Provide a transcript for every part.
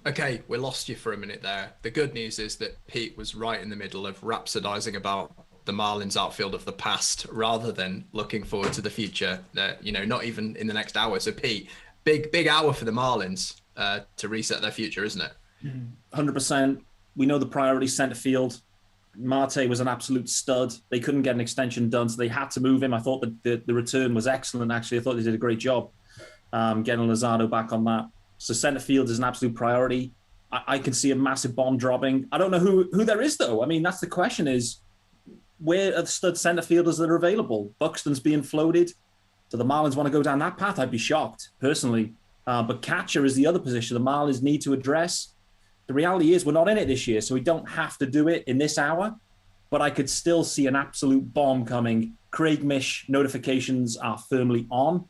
Okay, we lost you for a minute there. The good news is that Pete was right in the middle of rhapsodizing about the Marlins outfield of the past rather than looking forward to the future. Not even in the next hour. So Pete, big hour for the Marlins to reset their future, isn't it? 100%. We know the priority centre field. Marte was an absolute stud. They couldn't get an extension done, so they had to move him. I thought that the return was excellent, actually. I thought they did a great job getting Lozado back on that. So centre field is an absolute priority. I can see a massive bomb dropping. I don't know who there is, though. I mean, that's the question is, where are the stud centre fielders that are available? Buxton's being floated. Do the Marlins want to go down that path? I'd be shocked, personally. But catcher is the other position the Marlins need to address. The reality is we're not in it this year, so we don't have to do it in this hour. But I could still see an absolute bomb coming. Craig Mish notifications are firmly on,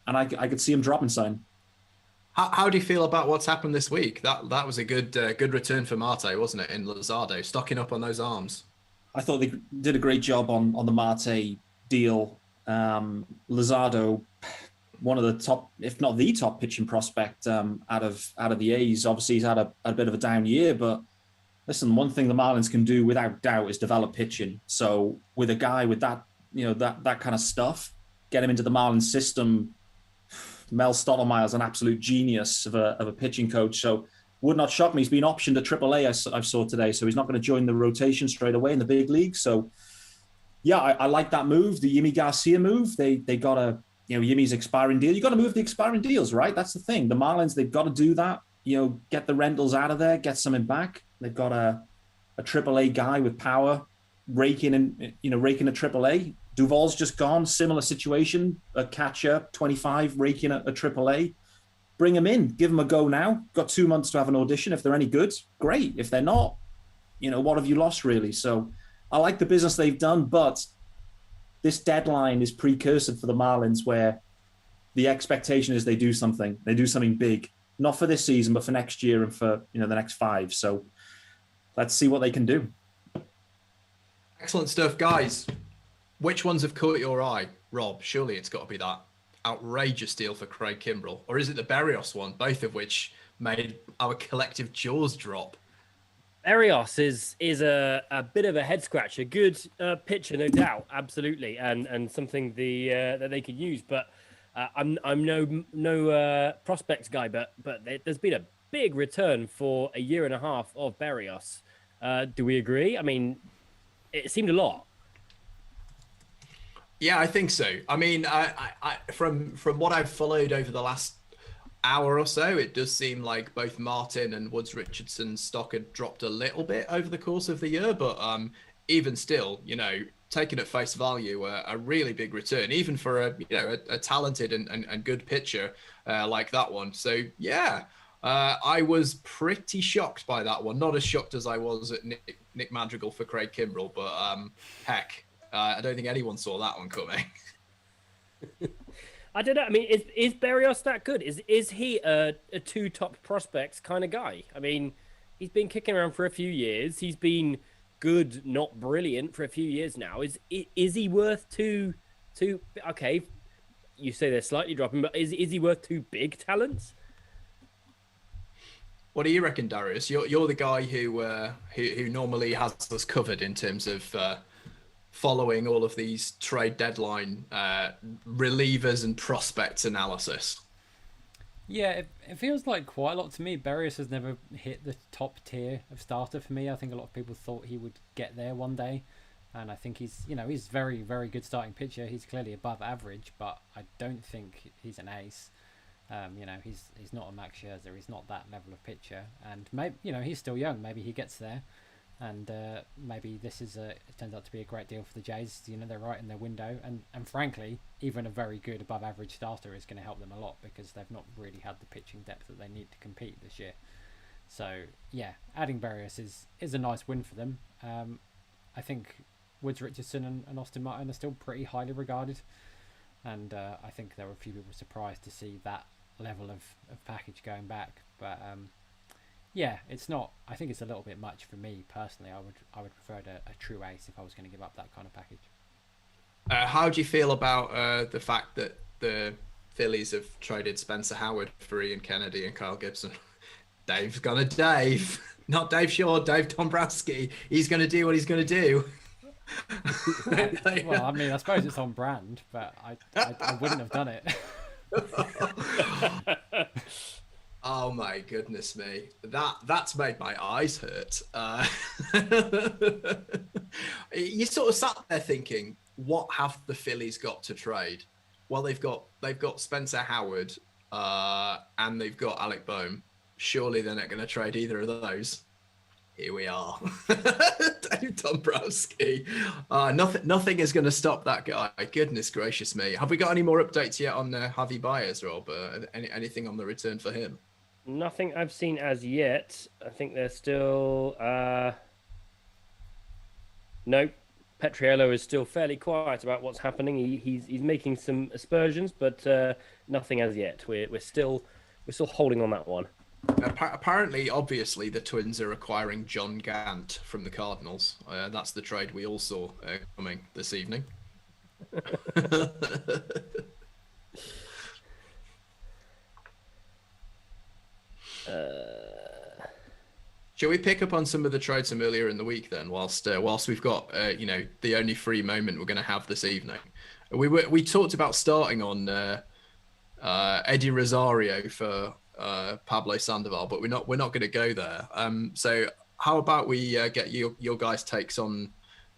and I could see him dropping sign. How do you feel about what's happened this week? That was a good return for Marte, wasn't it? In Lozado, stocking up on those arms. I thought they did a great job on the Marte deal. Lozado, one of the top, if not the top pitching prospect out of the A's. Obviously, he's had a bit of a down year, but listen, one thing the Marlins can do without doubt is develop pitching. So with a guy with that, that kind of stuff, get him into the Marlins system. Mel Stottlemyre's an absolute genius of a pitching coach. So would not shock me. He's been optioned to AAA, I saw today. So he's not going to join the rotation straight away in the big league. So yeah, I like that move. The Yimi Garcia move. They got Yimi's expiring deal. You got to move the expiring deals, right? That's the thing. The Marlins, they've got to do that. Get the rentals out of there, get something back. They've got a AAA guy with power raking a AAA. Duvall's just gone. Similar situation. A catcher, 25, raking a AAA. Bring him in. Give him a go now. Got 2 months to have an audition. If they're any good, great. If they're not, what have you lost, really? So I like the business they've done, but this deadline is precursor for the Marlins where the expectation is they do something. They do something big. Not for this season, but for next year and for the next 5. So let's see what they can do. Excellent stuff, guys. Which ones have caught your eye? Rob, surely it's got to be that outrageous deal for Craig Kimbrell. Or is it the Berrios one, both of which made our collective jaws drop? Berrios is a bit of a head scratcher. Good pitcher, no doubt, absolutely, and something that they could use. But I'm no prospects guy, but there's been a big return for a year and a half of Berrios. Do we agree? I mean, it seemed a lot. Yeah, I think so. I mean, I from what I've followed over the last hour or so, it does seem like both Martin and Woods Richardson's stock had dropped a little bit over the course of the year, but even still, taken at face value, a really big return, even for a talented and good pitcher like that one. So yeah, I was pretty shocked by that one. Not as shocked as I was at Nick Madrigal for Craig Kimbrell, but heck. I don't think anyone saw that one coming. I don't know. I mean, is Berrios that good? Is he a 2 top prospects kind of guy? I mean, he's been kicking around for a few years. He's been good, not brilliant, for a few years now. Is he worth two? Okay, you say they're slightly dropping, but is he worth 2 big talents? What do you reckon, Darius? You're the guy who normally has us covered in terms of following all of these trade deadline relievers and prospects analysis. Yeah, it feels like quite a lot to me. Berrios has never hit the top tier of starter for me. I think a lot of people thought he would get there one day. And I think he's very, very good starting pitcher. He's clearly above average, but I don't think he's an ace. He's not a Max Scherzer. He's not that level of pitcher. And maybe, he's still young. Maybe he gets there. And maybe this it turns out to be a great deal for the Jays. They're right in their window, and frankly, even a very good above-average starter is going to help them a lot because they've not really had the pitching depth that they need to compete this year. So yeah, adding Berrios is a nice win for them. I think Woods Richardson and Austin Martin are still pretty highly regarded, and I think there were a few people surprised to see that level of package going back, but. Yeah, it's not. I think it's a little bit much for me personally. I would prefer a true ace if I was going to give up that kind of package. How do you feel about the fact that the Phillies have traded Spencer Howard for Ian Kennedy and Kyle Gibson? Dave's gonna Dave. Not Dave Shaw, Dave Dombrowski. He's gonna do what he's gonna do. Well, I mean, I suppose it's on brand, but I wouldn't have done it. Oh my goodness me, that's made my eyes hurt. You sort of sat there thinking, what have the Phillies got to trade? Well, they've got Spencer Howard, and they've got Alec Boehm. Surely they're not going to trade either of those. Here we are. Dave Dombrowski. Nothing is going to stop that guy. Goodness gracious me. Have we got any more updates yet on Javi Baez, Rob? Anything on the return for him? Nothing I've seen as yet. I think they're still... No, Petriello is still fairly quiet about what's happening. He's making some aspersions, but nothing as yet. We're still holding on that one. Apparently, obviously, the Twins are acquiring John Gant from the Cardinals. That's the trade we all saw coming this evening. Shall we pick up on some of the trades from earlier in the week then, whilst we've got the only free moment we're going to have this evening? We talked about starting on Eddie Rosario for Pablo Sandoval, but we're not going to go there. So how about we get your guys' takes on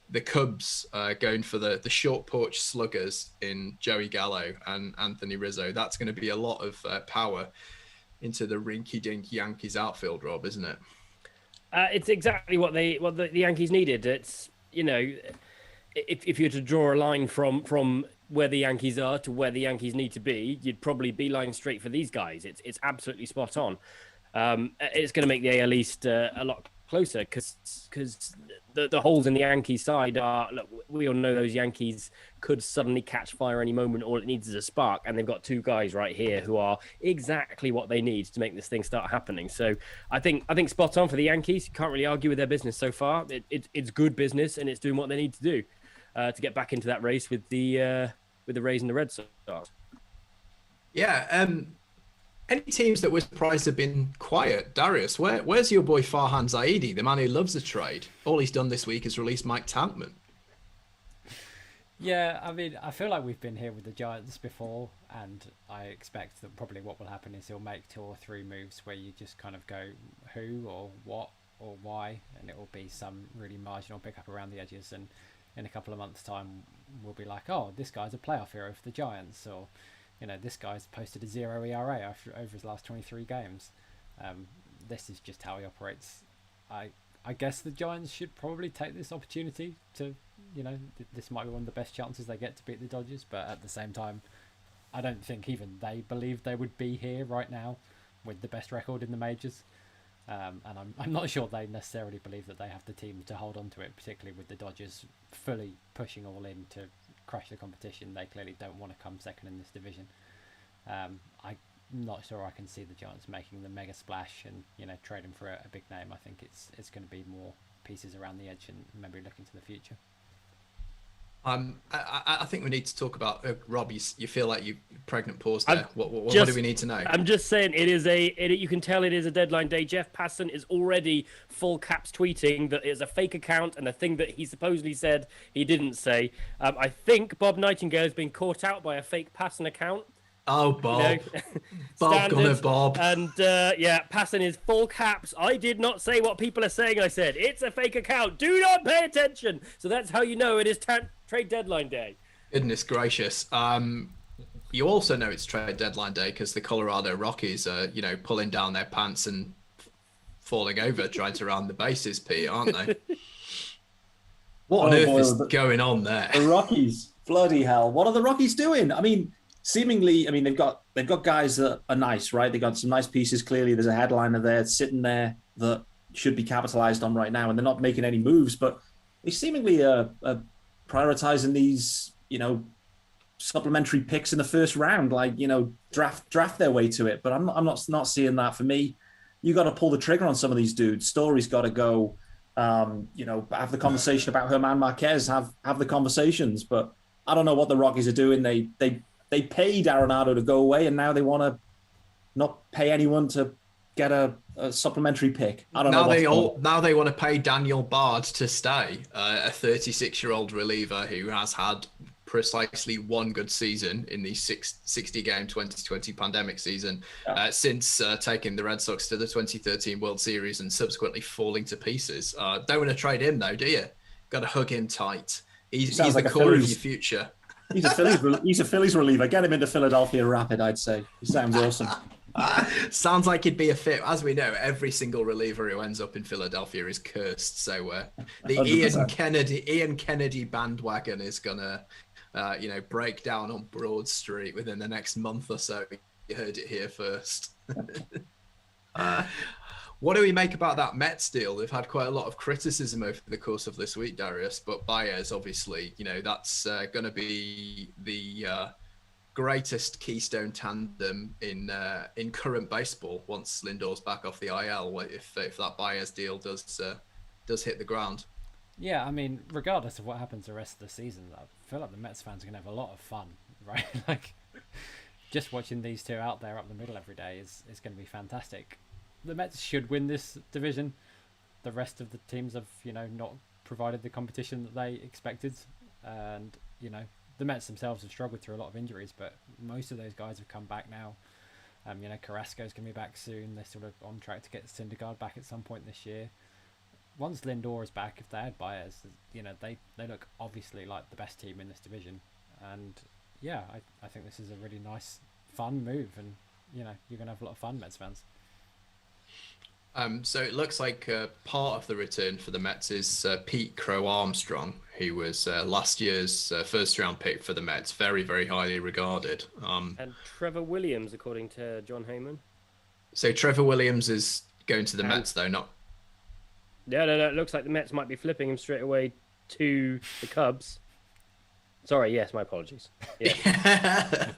the Cubs going for the short porch sluggers in Joey Gallo and Anthony Rizzo? That's going to be a lot of power into the rinky-dink Yankees outfield, Rob, isn't it? It's exactly what the Yankees needed. It's, if you were to draw a line from where the Yankees are to where the Yankees need to be, you'd probably beeline straight for these guys. It's absolutely spot on. It's going to make the AL East a lot closer because the holes in the Yankees side are, look, we all know those Yankees could suddenly catch fire any moment. All it needs is a spark, and they've got two guys right here who are exactly what they need to make this thing start happening. So I think spot on for the Yankees. You can't really argue with their business so far. It's good business, and it's doing what they need to do to get back into that race with the Rays and the Red Sox. Yeah. Any teams that were surprised have been quiet? Darius, where's your boy Farhan Zaidi, the man who loves a trade? All he's done this week is release Mike Tankman. Yeah, I mean, I feel like we've been here with the Giants before, and I expect that probably what will happen is he'll make 2 or 3 moves where you just kind of go who or what or why, and it will be some really marginal pickup around the edges, and in a couple of months' time we'll be like, oh, this guy's a playoff hero for the Giants, or this guy's posted a 0 ERA over his last 23 games. This is just how he operates. I guess the Giants should probably take this opportunity to, this might be one of the best chances they get to beat the Dodgers, but at the same time, I don't think even they believe they would be here right now with the best record in the majors. And I'm not sure they necessarily believe that they have the team to hold on to it, particularly with the Dodgers fully pushing all in to crash the competition. They clearly don't want to come second in this division. I'm not sure I can see the Giants making the mega splash and trading for a big name. I think it's going to be more pieces around the edge and maybe looking to the future. I think we need to talk about Rob. You feel like you pregnant pause there. What do we need to know? I'm just saying you can tell it is a deadline day. Jeff Passan is already full caps tweeting that it's a fake account and a thing that he supposedly said he didn't say. I think Bob Nightingale has been caught out by a fake Passan account. Oh, Bob. Bob gonna Bob. And Passan is full caps. I did not say what people are saying. I said it's a fake account. Do not pay attention. So that's how you know it is trade deadline day. Goodness gracious. You also know it's trade deadline day because the Colorado Rockies are, pulling down their pants and falling over trying to round the bases, Pete, aren't they? What on earth is going on there? The Rockies, bloody hell! What are the Rockies doing? I mean, seemingly, they've got guys that are nice, right? They've got some nice pieces. Clearly, there's a headliner there sitting there that should be capitalized on right now, and they're not making any moves. But they seemingly are prioritizing these, supplementary picks in the first round, draft their way to it. But I'm not seeing that. For me, you got to pull the trigger on some of these dudes. Story's got to go. Have the conversation about German Marquez. Have the conversations. But I don't know what the Rockies are doing. They paid Arenado to go away, and now they want to not pay anyone to get a supplementary pick. I don't Now know. now they want to pay Daniel Bard to stay, a 36-year-old reliever who has had precisely one good season in the 60-game 2020 pandemic season since taking the Red Sox to the 2013 World Series and subsequently falling to pieces. Don't want to trade him though, do you? Got to hug him tight. He's like the core of your future. He's a Phillies reliever. Get him into Philadelphia Rapid, I'd say. He sounds awesome. Sounds like he'd be a fit. As we know, every single reliever who ends up in Philadelphia is cursed. So the 100%. Ian Kennedy bandwagon is gonna, break down on Broad Street within the next month or so. You heard it here first. What do we make about that Mets deal? They've had quite a lot of criticism over the course of this week, Darius. But Baez, obviously, that's going to be the greatest keystone tandem in current baseball once Lindor's back off the IL. If that Baez deal does hit the ground. Yeah, I mean, regardless of what happens the rest of the season, I feel like the Mets fans are going to have a lot of fun, right? Like, just watching these two out there up the middle every day is going to be fantastic. The Mets should win this division. The rest of the teams have, not provided the competition that they expected. And, the Mets themselves have struggled through a lot of injuries, but most of those guys have come back now. Carrasco's going to be back soon. They're sort of on track to get Syndergaard back at some point this year. Once Lindor is back, if they had Baez, they look obviously like the best team in this division. And, yeah, I think this is a really nice, fun move. And, you're going to have a lot of fun, Mets fans. So it looks like part of the return for the Mets is Pete Crow Armstrong, who was last year's first-round pick for the Mets, very, very highly regarded. And Trevor Williams, according to John Heyman. So Trevor Williams is going to the Mets, though, not... No. It looks like the Mets might be flipping him straight away to the Cubs. Sorry, yes, my apologies. Yeah.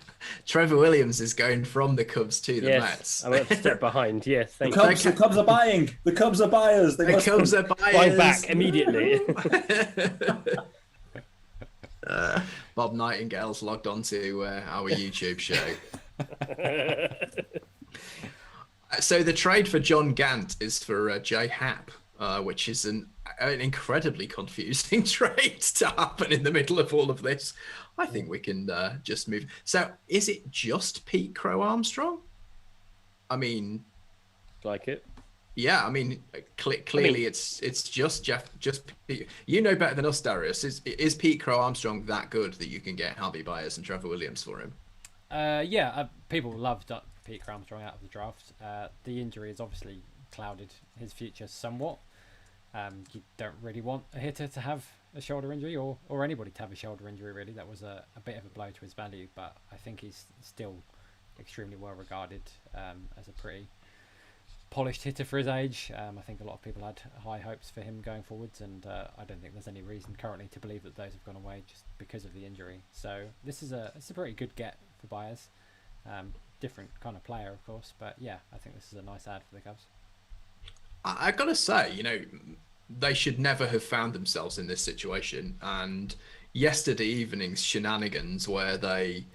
Trevor Williams is going from the Cubs to the Mets. I'm a step behind. Yes, thank you. The Cubs are buying. The Cubs are buyers. The Cubs are buyers. Buy back immediately. Bob Nightingale's logged onto our YouTube show. So the trade for John Gant is for Jay Happ, which is an incredibly confusing trade to happen in the middle of all of this. I think we can just move. So is it just Pete Crow Armstrong? I mean, like it. Yeah, I mean, clearly it's just Pete. You know better than us, Darius. Is Pete Crow Armstrong that good that you can get Javi Baez and Trevor Williams for him? People loved Pete Crow Armstrong out of the draft. The injury has obviously clouded his future somewhat. You don't really want a hitter to have a shoulder injury or anybody to have a shoulder injury, really. That was a bit of a blow to his value, but I think he's still extremely well regarded as a pretty polished hitter for his age. I think a lot of people had high hopes for him going forwards, and I don't think there's any reason currently to believe that those have gone away just because of the injury. So it's a pretty good get for Baez. Different kind of player, of course, but yeah, I think this is a nice ad for the Cubs. I gotta say, they should never have found themselves in this situation. And yesterday evening's shenanigans where they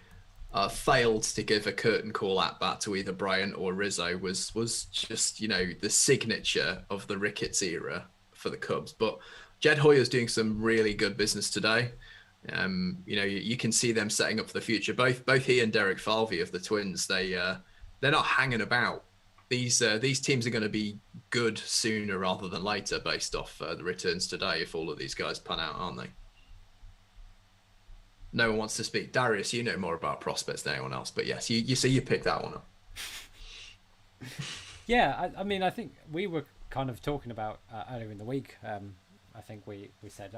failed to give a curtain call at bat to either Bryant or Rizzo was just, the signature of the Ricketts era for the Cubs. But Jed Hoyer's doing some really good business today. You can see them setting up for the future. Both he and Derek Falvey of the Twins, they're not hanging about. These teams are going to be good sooner rather than later based off the returns today if all of these guys pan out, aren't they? No one wants to speak. Darius, you know more about prospects than anyone else, but yes, you see you picked that one up. Yeah, I mean, I think we were kind of talking about earlier in the week. I think we said,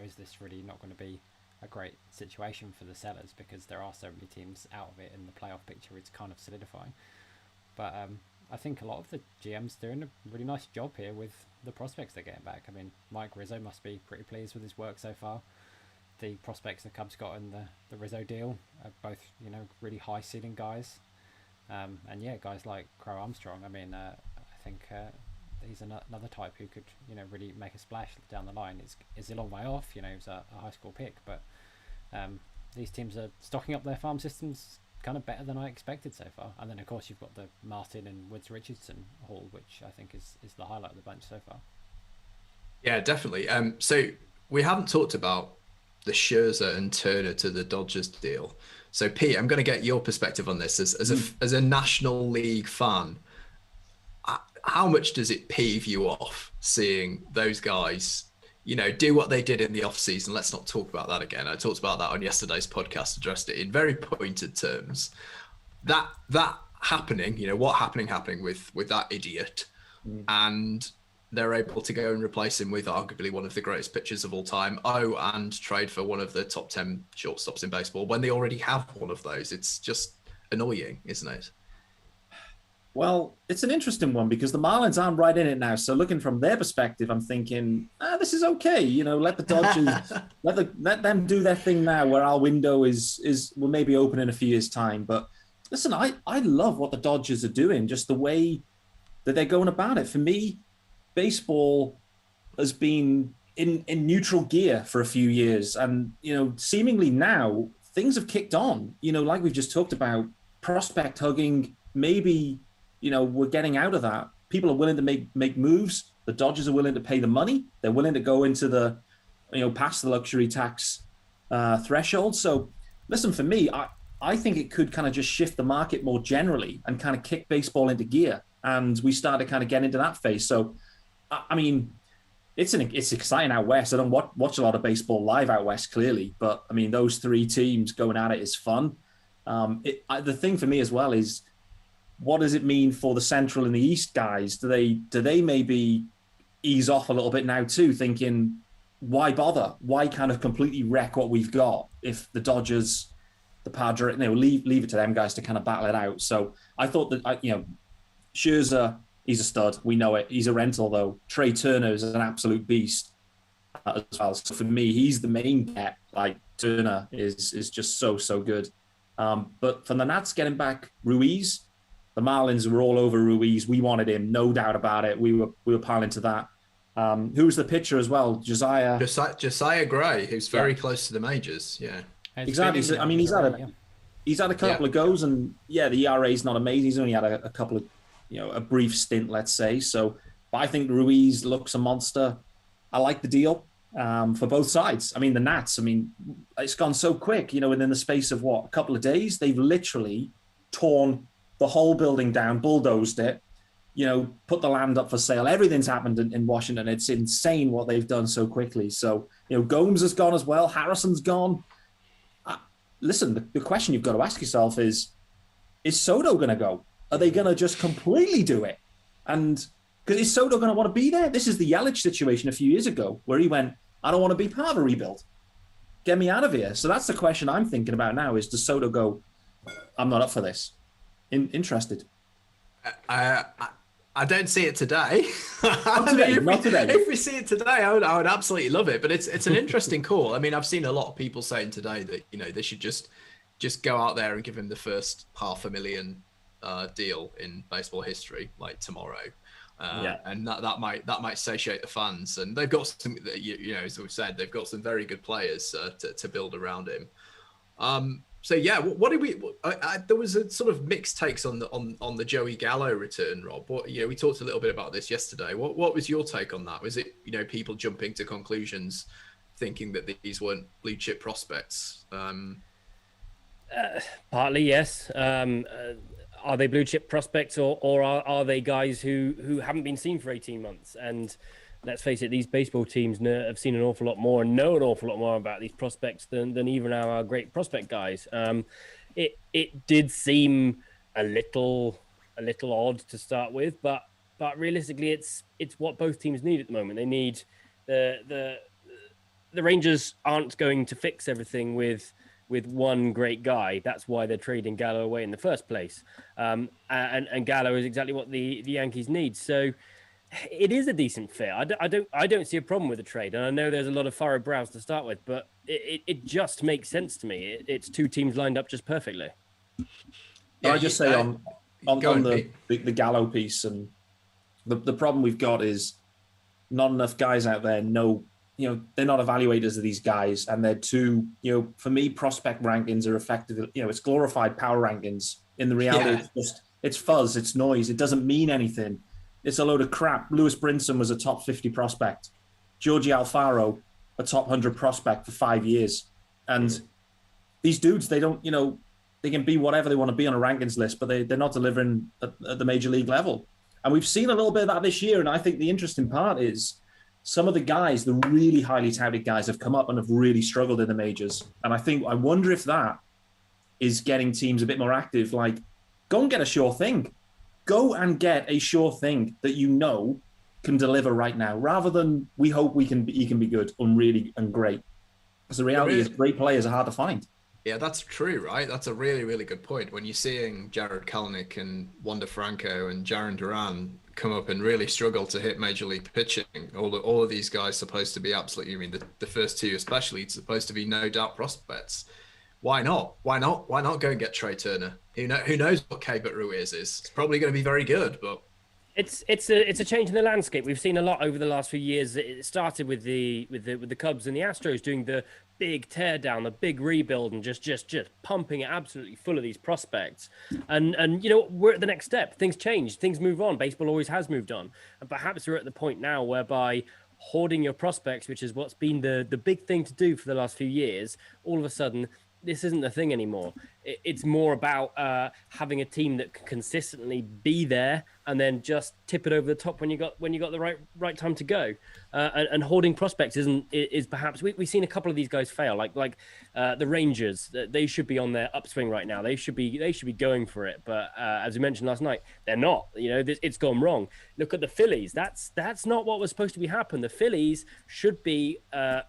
is this really not going to be a great situation for the sellers because there are so many teams out of it in the playoff picture. It's kind of solidifying. But I think a lot of the GMs doing a really nice job here with the prospects they're getting back. I mean, Mike Rizzo must be pretty pleased with his work so far. The prospects the Cubs got in the Rizzo deal are both, really high ceiling guys. And yeah, guys like Crow Armstrong. I mean, I think he's another type who could, really make a splash down the line. It's a long way off, he's a high school pick, but these teams are stocking up their farm systems kind of better than I expected so far. And then of course you've got the Martin and Woods Richardson haul, which I think is the highlight of the bunch so far. Yeah, definitely. So we haven't talked about the Scherzer and Turner to the Dodgers deal. So Pete, I'm going to get your perspective on this as a National League fan. How much does it peeve you off seeing those guys, do what they did in the offseason? Let's not talk about that again. I talked about that on yesterday's podcast, addressed it in very pointed terms. That happening, what happening with that idiot, and they're able to go and replace him with arguably one of the greatest pitchers of all time. Oh, and trade for one of the top 10 shortstops in baseball when they already have one of those. It's just annoying, isn't it? Well, it's an interesting one because the Marlins aren't right in it now. So looking from their perspective, I'm thinking, this is okay. Let the Dodgers, let them do their thing now where our window will maybe open in a few years' time. But listen, I love what the Dodgers are doing, just the way that they're going about it. For me, baseball has been in neutral gear for a few years. And, seemingly now things have kicked on, like we've just talked about, prospect hugging, maybe, we're getting out of that. People are willing to make moves. The Dodgers are willing to pay the money. They're willing to go into the, past the luxury tax threshold. So listen, for me, I think it could kind of just shift the market more generally and kind of kick baseball into gear. And we start to kind of get into that phase. So, I mean, it's exciting out west. I don't watch a lot of baseball live out west, clearly. But, I mean, those three teams going at it is fun. The thing for me as well is, what does it mean for the Central and the East guys? Do they maybe ease off a little bit now too, thinking, why bother? Why kind of completely wreck what we've got if the Dodgers, the Padres, leave it to them guys to kind of battle it out. So I thought that, Scherzer, he's a stud. We know it. He's a rental though. Trey Turner is an absolute beast as well. So for me, he's the main bet. Like Turner is just so good. But for the Nats getting back Ruiz, the Marlins were all over Ruiz. We wanted him, no doubt about it. We were piling to that. Who was the pitcher as well? Josiah Gray, who's very close to the majors. Yeah, exactly. So, I mean, he's had a couple of goes, and the ERA is not amazing. He's only had a couple of, a brief stint, let's say. So, but I think Ruiz looks a monster. I like the deal for both sides. I mean, the Nats. I mean, it's gone so quick. Within the space of a couple of days, they've literally torn the whole building down, bulldozed it, put the land up for sale. Everything's happened in Washington. It's insane what they've done so quickly. So, Gomes has gone as well. Harrison's gone. Listen, the question you've got to ask yourself is Soto going to go? Are they going to just completely do it? And because is Soto going to want to be there? This is the Yelich situation a few years ago where he went, I don't want to be part of a rebuild. Get me out of here. So that's the question I'm thinking about now is, does Soto go, I'm not up for this? Interested. I don't see it today. Not today. If we see it today, I would absolutely love it. But it's an interesting call. I mean, I've seen a lot of people saying today that they should just go out there and give him the first $500,000 deal in baseball history, like tomorrow. And that might satiate the fans. And they've got some, as we've said, they've got some very good players to build around him. So yeah, what did we? There was a sort of mixed takes on the Joey Gallo return, Rob. We talked a little bit about this yesterday. What was your take on that? Was it people jumping to conclusions, thinking that these weren't blue chip prospects? Partly, yes. Are they blue chip prospects, or are they guys who haven't been seen for 18 months? And let's face it, these baseball teams have seen an awful lot more and know an awful lot more about these prospects than even our great prospect guys. It did seem a little odd to start with, but realistically, it's what both teams need at the moment. They need the Rangers aren't going to fix everything with one great guy. That's why they're trading Gallo away in the first place. And Gallo is exactly what the Yankees need. So it is a decent fit. I don't see a problem with the trade, and I know there's a lot of furrowed brows to start with, but it just makes sense to me. It's two teams lined up just perfectly. I just say on the Gallo piece, and the problem we've got is not enough guys out there know they're not evaluators of these guys, and they're too, for me, prospect rankings are effectively, it's glorified power rankings. In the reality, it's fuzz, it's noise, it doesn't mean anything. It's a load of crap. Lewis Brinson was a top 50 prospect. Georgie Alfaro, a top 100 prospect for 5 years. And these dudes, they don't, they can be whatever they want to be on a rankings list, but they're not delivering at the major league level. And we've seen a little bit of that this year. And I think the interesting part is some of the guys, the really highly touted guys, have come up and have really struggled in the majors. And I wonder if that is getting teams a bit more active. Like, go and get a sure thing. Go and get a sure thing that can deliver right now, rather than we hope he can be good and really and great. Because the reality is, great players are hard to find. Yeah, that's true, right? That's a really, really good point. When you're seeing Jared Kelenic and Wander Franco and Jarren Duran come up and really struggle to hit major league pitching, all of these guys supposed to be absolutely, the first two especially, supposed to be no doubt prospects. Why not? Why not go and get Trey Turner? Who knows what Keibert Ruiz is? It's probably going to be very good, but it's a change in the landscape. We've seen a lot over the last few years. It started with the Cubs and the Astros doing the big tear down, the big rebuild, and just pumping it absolutely full of these prospects. And we're at the next step. Things change, things move on. Baseball always has moved on, and perhaps we're at the point now whereby hoarding your prospects, which is what's been the big thing to do for the last few years, all of a sudden this isn't the thing anymore. It's more about having a team that can consistently be there and then just tip it over the top when you got the right time to go. And hoarding prospects is perhaps we've seen a couple of these guys fail, like the Rangers. They should be on their upswing right now. They should be going for it. But as we mentioned last night, they're not. It's gone wrong. Look at the Phillies. That's not what was supposed to be happening. The Phillies should be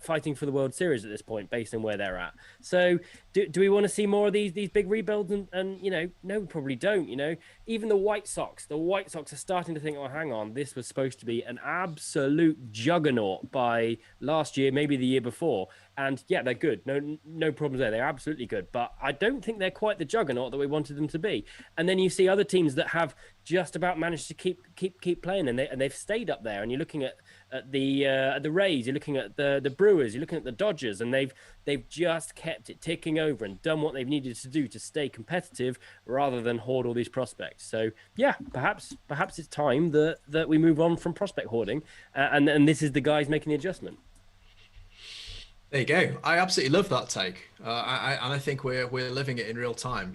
fighting for the World Series at this point, based on where they're at. So do we want to see more of these big rebuilds? And no, we probably don't. Even the White Sox are starting to think, oh, hang on, this was supposed to be an absolute juggernaut by last year, maybe the year before. And yeah, they're good. No problems there. They're absolutely good. But I don't think they're quite the juggernaut that we wanted them to be. And then you see other teams that have just about managed to keep playing, and they've stayed up there. And you're looking at the Rays, you're looking at the Brewers, you're looking at the Dodgers, and they've just kept it ticking over and done what they've needed to do to stay competitive rather than hoard all these prospects. So yeah, perhaps it's time that we move on from prospect hoarding, and this is the guys making the adjustment. There you go. I absolutely love that take. I think we're living it in real time.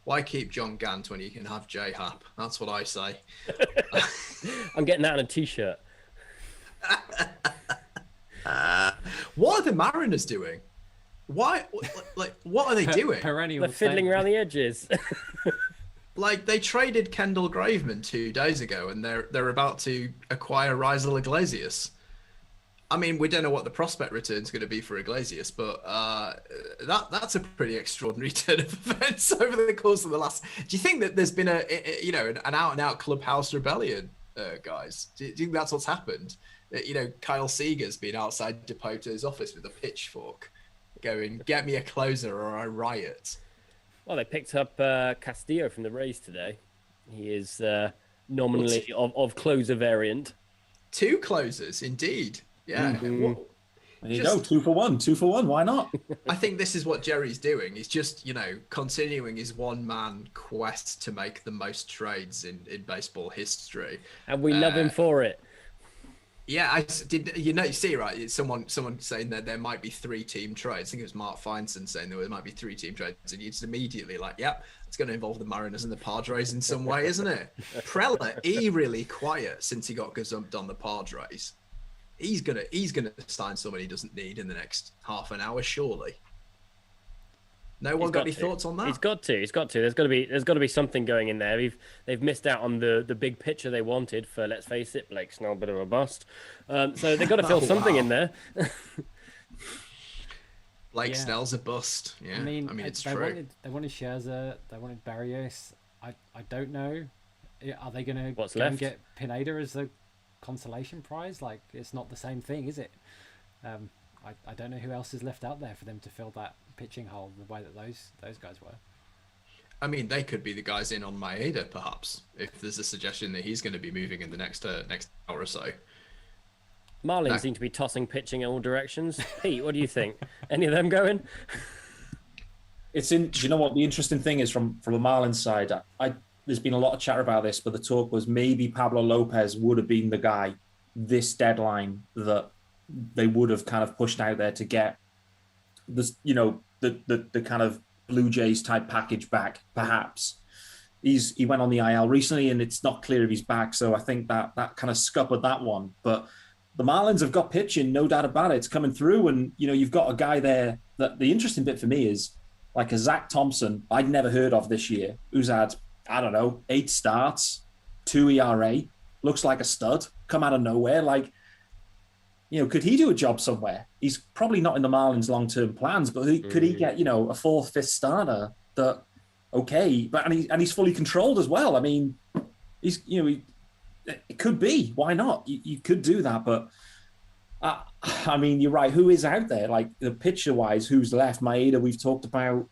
Why keep John Gant when you can have J Happ? That's what I say. I'm getting that on a t-shirt. What are the Mariners doing? Why? What are they doing? They're fiddling around the edges. They traded Kendall Graveman 2 days ago, and they're about to acquire Raisel Iglesias. I mean, we don't know what the prospect return is going to be for Iglesias, but that's a pretty extraordinary turn of events over the course of the last. Do you think that there's been an out-and-out clubhouse rebellion, guys? Do you think that's what's happened? Kyle Seager's been outside Depoto's office with a pitchfork, going, "Get me a closer or I riot." Well, they picked up Castillo from the Rays today. He is nominally of closer variant. 2 closers, indeed. Yeah. Mm-hmm. There you go, 2 for 1. Why not? I think this is what Jerry's doing. He's just, continuing his one-man quest to make the most trades in baseball history. And we love him for it. Yeah, I did. You see, right? It's someone saying that there might be 3 team trades. I think it was Mark Feinstein saying there might be 3 team trades, and you just immediately yep, it's going to involve the Mariners and the Padres in some way, isn't it? Preller, really quiet since he got gazumped on the Padres. He's gonna sign somebody he doesn't need in the next half an hour, surely. No one got any thoughts on that? He's got to. There's got to be something going in there. They've missed out on the big pitcher they wanted for, let's face it, Blake Snell, a bit of a bust. So they've got to fill something in there. Blake Snell's a bust. Yeah, I mean it's true. They wanted Scherzer. They wanted Barrios. I don't know. Are they going to get Pineda as the consolation prize? It's not the same thing, is it? I don't know who else is left out there for them to fill that pitching hole the way that those guys were. I mean, they could be the guys in on Maeda, perhaps, if there's a suggestion that he's going to be moving in the next hour or so. Marlins No. seem to be tossing pitching in all directions. Pete, what do you think? Any of them going? Do you know what the interesting thing is from the Marlins side? There's been a lot of chatter about this, but the talk was maybe Pablo Lopez would have been the guy this deadline that they would have kind of pushed out there to get this, the kind of Blue Jays type package back, perhaps. He went on the IL recently, and it's not clear if he's back, so I think that kind of scuppered that one. But the Marlins have got pitching, no doubt about it. It's coming through, and you've got a guy there. That the interesting bit for me is like a Zach Thompson I'd never heard of this year, who's had, I don't know, 8 starts, 2 ERA, looks like a stud, come out of nowhere. Like, could he do a job somewhere? He's probably not in the Marlins' long-term plans, but could he get, a 4th, 5th starter that, okay, but and he's fully controlled as well. I mean, he's, it could be. Why not? You could do that, but I mean, you're right. Who is out there? Like the pitcher-wise, who's left? Maeda, we've talked about,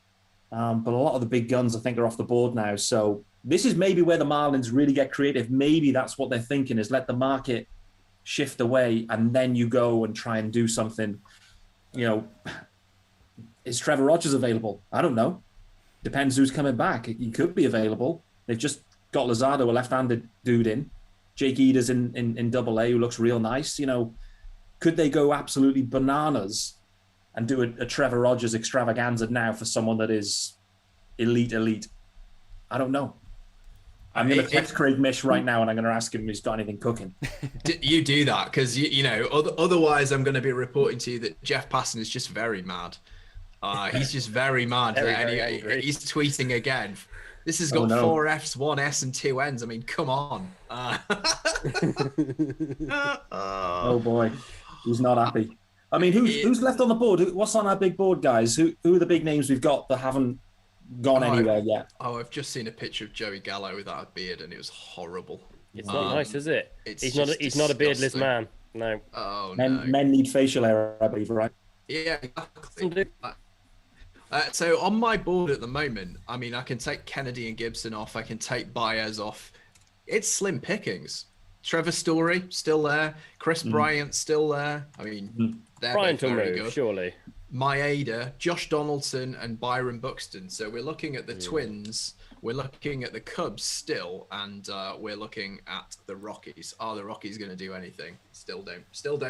but a lot of the big guns, I think, are off the board now. So this is maybe where the Marlins really get creative. Maybe that's what they're thinking, is let the market shift away, and then you go and try and do something. Is Trevor Rogers available? I don't know. Depends who's coming back. He could be available. They've just got Luzardo, a left-handed dude in. Jake Eader's in Double A, who looks real nice. Could they go absolutely bananas and do a Trevor Rogers extravaganza now for someone that is elite? I don't know. I'm going to text Craig Mish right now, and I'm going to ask him if he's got anything cooking. You do that, because otherwise I'm going to be reporting to you that Jeff Passan is just very mad. He's just very mad. Very he's tweeting again. This has got 4 Fs, 1 S, and 2 Ns. I mean, come on. Oh boy, he's not happy. I mean, who's left on the board? What's on our big board, guys? Who are the big names we've got that haven't gone anywhere yet? I've just seen a picture of Joey Gallo without a beard, and it was horrible. It's not nice, is it? He's not a beardless disgusting. man. No. Oh no. Men need facial hair, I believe, right? Yeah, exactly. So on my board at the moment, I mean, I can take Kennedy and Gibson off. I can take Baez off. It's slim pickings. Trevor Story still there. Chris Bryant still there. I mean, they're Bryant will very move, good. surely. Maeda, Josh Donaldson, and Byron Buxton. So we're looking at the Twins. We're looking at the Cubs still, and we're looking at the Rockies. Are the Rockies going to do anything? Still don't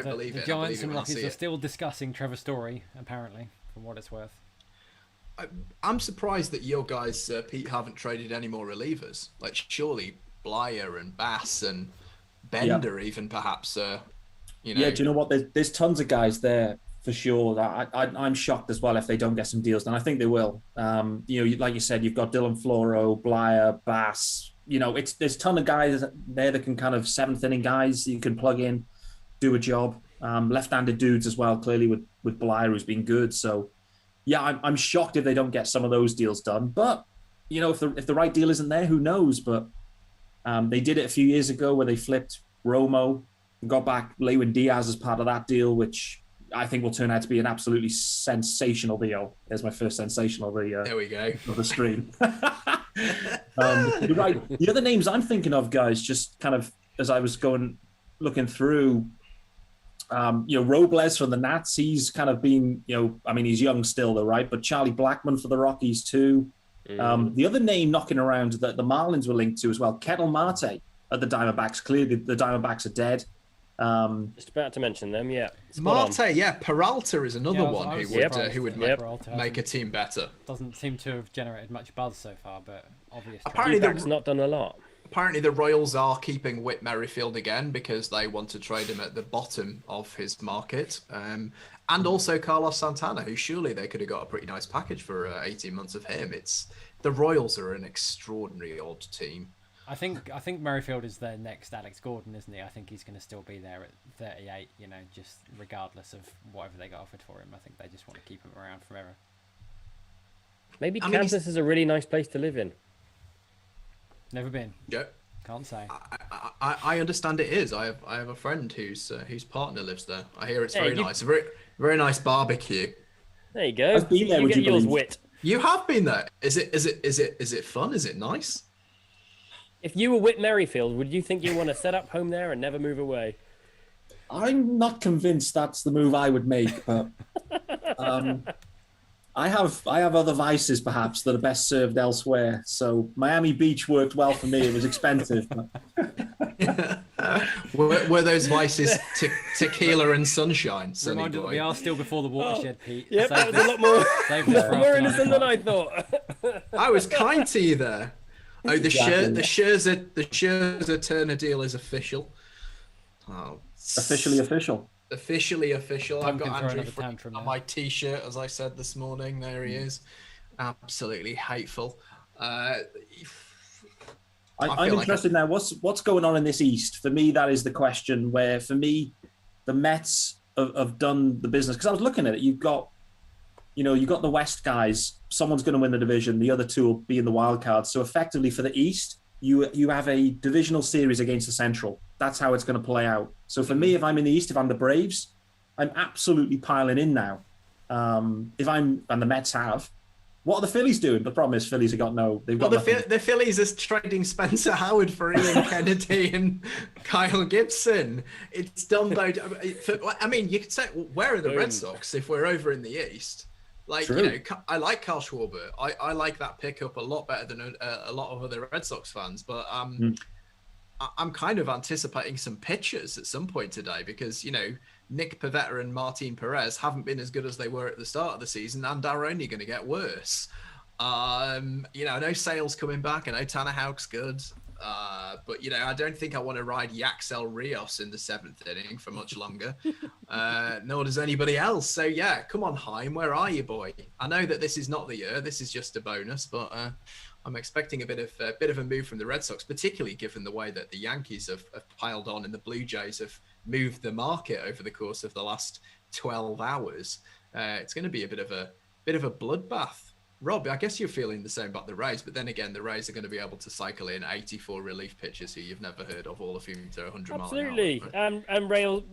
believe it. The Giants and Rockies are still discussing Trevor Story, apparently, from what it's worth. I'm surprised that your guys, Pete, haven't traded any more relievers. Like, surely Blyer and Bass and Bender, even perhaps. Yeah, do you know what? There's tons of guys there for sure. I'm shocked as well if they don't get some deals done. I think they will. Like you said, you've got Dylan Floro, Blyer, Bass. There's a ton of guys there that can kind of 7th inning guys that you can plug in, do a job. Left-handed dudes as well, clearly with Blyer, who's been good. So. Yeah, I'm shocked if they don't get some of those deals done. But, if the right deal isn't there, who knows? But they did it a few years ago where they flipped Romo and got back Lewin Diaz as part of that deal, which I think will turn out to be an absolutely sensational deal. There's my first sensational there we go. Of the stream. You're right. The other names I'm thinking of, guys, just kind of as I was looking through, Robles from the Nats, he's kind of been, he's young still though, right? But Charlie Blackmon for the Rockies too. The other name knocking around that the Marlins were linked to as well, Ketel Marte at the Diamondbacks. Clearly the Diamondbacks are dead. Just about to mention them, yeah. Marte, yeah. Peralta is another one who would make a team better. Doesn't seem to have generated much buzz so far, but obviously. Apparently they've not done a lot. Apparently the Royals are keeping Whit Merrifield again because they want to trade him at the bottom of his market. And also Carlos Santana, who surely they could have got a pretty nice package for 18 months of him. The Royals are an extraordinary odd team. I think Merrifield is their next Alex Gordon, isn't he? I think he's going to still be there at 38, just regardless of whatever they got offered for him. I think they just want to keep him around forever. Maybe Kansas is a really nice place to live in. Never been. Yeah. Can't say. I understand it is. I have a friend whose partner lives there. I hear it's very nice. A very very nice barbecue. There you go. I've been there. Would you yours, believe? Whit? You have been there. Is it fun? Is it nice? If you were Whit Merrifield, would you think you want to set up home there and never move away? I'm not convinced that's the move I would make, but I have other vices perhaps that are best served elsewhere. So Miami Beach worked well for me. It was expensive, but were those vices tequila and sunshine? Sonny Reminder that boy? we are still before the watershed, Pete. Yep, Save that was this- a lot more, save this for more after innocent 9 than I o'clock. thought. I was kind to you there. Oh, the Exactly. Scherzer Turner deal is official. Oh, officially official. officially official. I've Tom can got throw Andrew another Fried tantrum on there. my T-shirt, as I said this morning. There he is. Absolutely hateful. I'm feel like interested now. What's going on in this East? For me, that is the question. Where for me, the Mets have done the business because I was looking at it. You've got the West guys. Someone's going to win the division. The other two will be in the wild card. So effectively, for the East, you have a divisional series against the Central. That's how it's going to play out. So for me, if I'm in the East, if I'm the Braves, I'm absolutely piling in now. And the Mets have. What are the Phillies doing? The problem is Phillies have got no. They've got nothing. the Phillies is trading Spencer Howard for Ian Kennedy and Kyle Gibson. It's Dumbo. I mean, you could say, where are the Red Sox if we're over in the East? Like, True. I like Kyle Schwarber. I like that pickup a lot better than a lot of other Red Sox fans. But I'm kind of anticipating some pitchers at some point today because, Nick Pivetta and Martin Perez haven't been as good as they were at the start of the season and are only going to get worse. I know Sale's coming back. I know Tanner Houck's good. But, I don't think I want to ride Yaxel Rios in the 7th inning for much longer. Nor does anybody else. So, yeah, come on, Heim. Where are you, boy? I know that this is not the year. This is just a bonus. But I'm expecting a bit of a move from the Red Sox, particularly given the way that the Yankees have piled on and the Blue Jays have moved the market over the course of the last 12 hours. It's going to be a bit of a bloodbath. Rob, I guess you're feeling the same about the Rays, but then again, the Rays are going to be able to cycle in 84 relief pitchers who you've never heard of, all of whom throw 100 miles an hour. Absolutely. And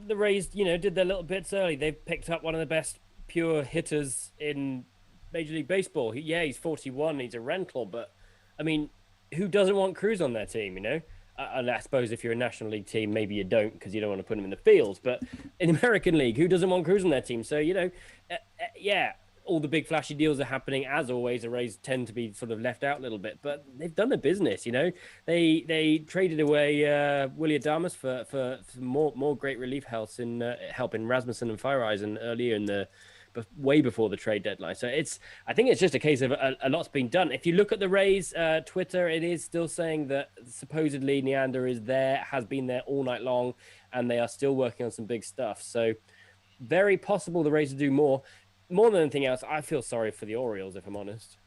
the Rays, did their little bits early. They've picked up one of the best pure hitters in Major League Baseball. He's 41. He's a rental, but I mean, who doesn't want Cruz on their team, And I suppose if you're a National League team, maybe you don't because you don't want to put him in the field. But in the American League, who doesn't want Cruz on their team? So, all the big flashy deals are happening. As always, the Rays tend to be sort of left out a little bit, but they've done their business, They traded away Willie Adames for more great relief help in Rasmussen and Feyereisen earlier in way before the trade deadline. So I think it's just a case of a lot's been done. If you look at the Rays Twitter, it is still saying that supposedly Neander has been there all night long, and they are still working on some big stuff. So very possible the Rays will do more than anything else. I feel sorry for the Orioles, if I'm honest.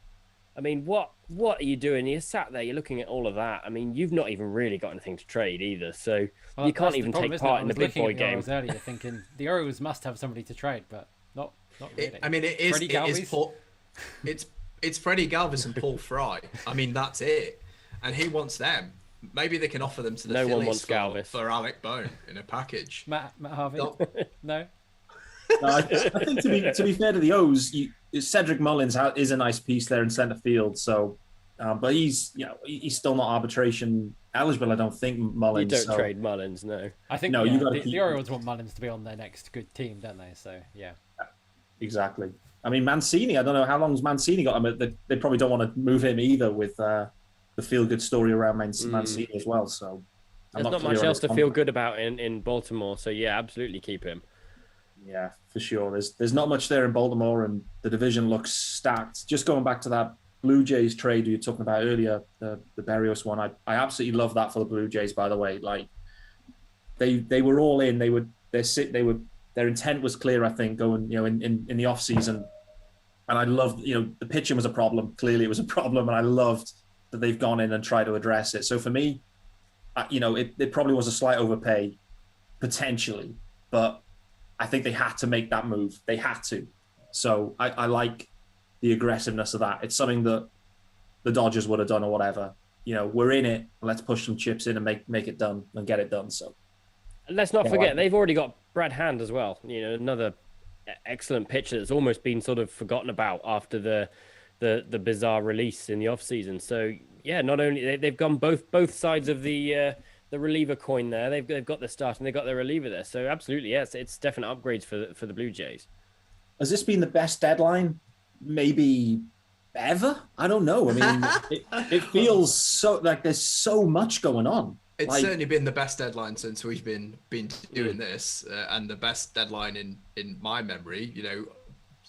I mean, what are you doing? You're sat there, you're looking at all of that. I mean, you've not even really got anything to trade either, so you can't even take part in the big boy game. I was earlier thinking the Orioles must have somebody to trade, but not really. It's Freddie Galvis and Paul Fry. I mean, that's it. And he wants them. Maybe they can offer them to the No Phillies one wants Galvis. for Alec Bone in a package. Matt Harvey? No? No, I think to be fair to the O's, Cedric Mullins is a nice piece there in centre field. So, but he's still not arbitration eligible. I don't think Mullins. You don't trade Mullins, no. I think No, you gotta the keep- Orioles want Mullins to be on their next good team, don't they? So yeah. Exactly. I mean, Mancini. I don't know how long's Mancini got him. They probably don't want to move him either with the feel-good story around Mancini as well. So There's not much else to feel good about in Baltimore. So yeah, absolutely keep him. Yeah, for sure. There's not much there in Baltimore, and the division looks stacked. Just going back to that Blue Jays trade you were talking about earlier, the Berrios one. I absolutely love that for the Blue Jays. By the way, like they were all in. Their intent was clear. I think going in the off season, and I loved the pitching was a problem. Clearly, it was a problem, and I loved that they've gone in and tried to address it. So for me, it probably was a slight overpay potentially, but I think they had to make that move. They had to. So I like the aggressiveness of that. It's something that the Dodgers would have done or whatever. We're in it. Let's push some chips in and make it done and get it done. So let's not forget they've already got Brad Hand as well. Another excellent pitcher that's almost been sort of forgotten about after the bizarre release in the off season. So yeah, not only they've gone both sides of the the reliever coin there. They've got the start and they've got the reliever there. So absolutely, yes, it's definite upgrades for the Blue Jays. Has this been the best deadline maybe ever? I don't know. I mean, it feels so like there's so much going on. It's certainly been the best deadline since we've been doing this, and the best deadline in my memory. You know,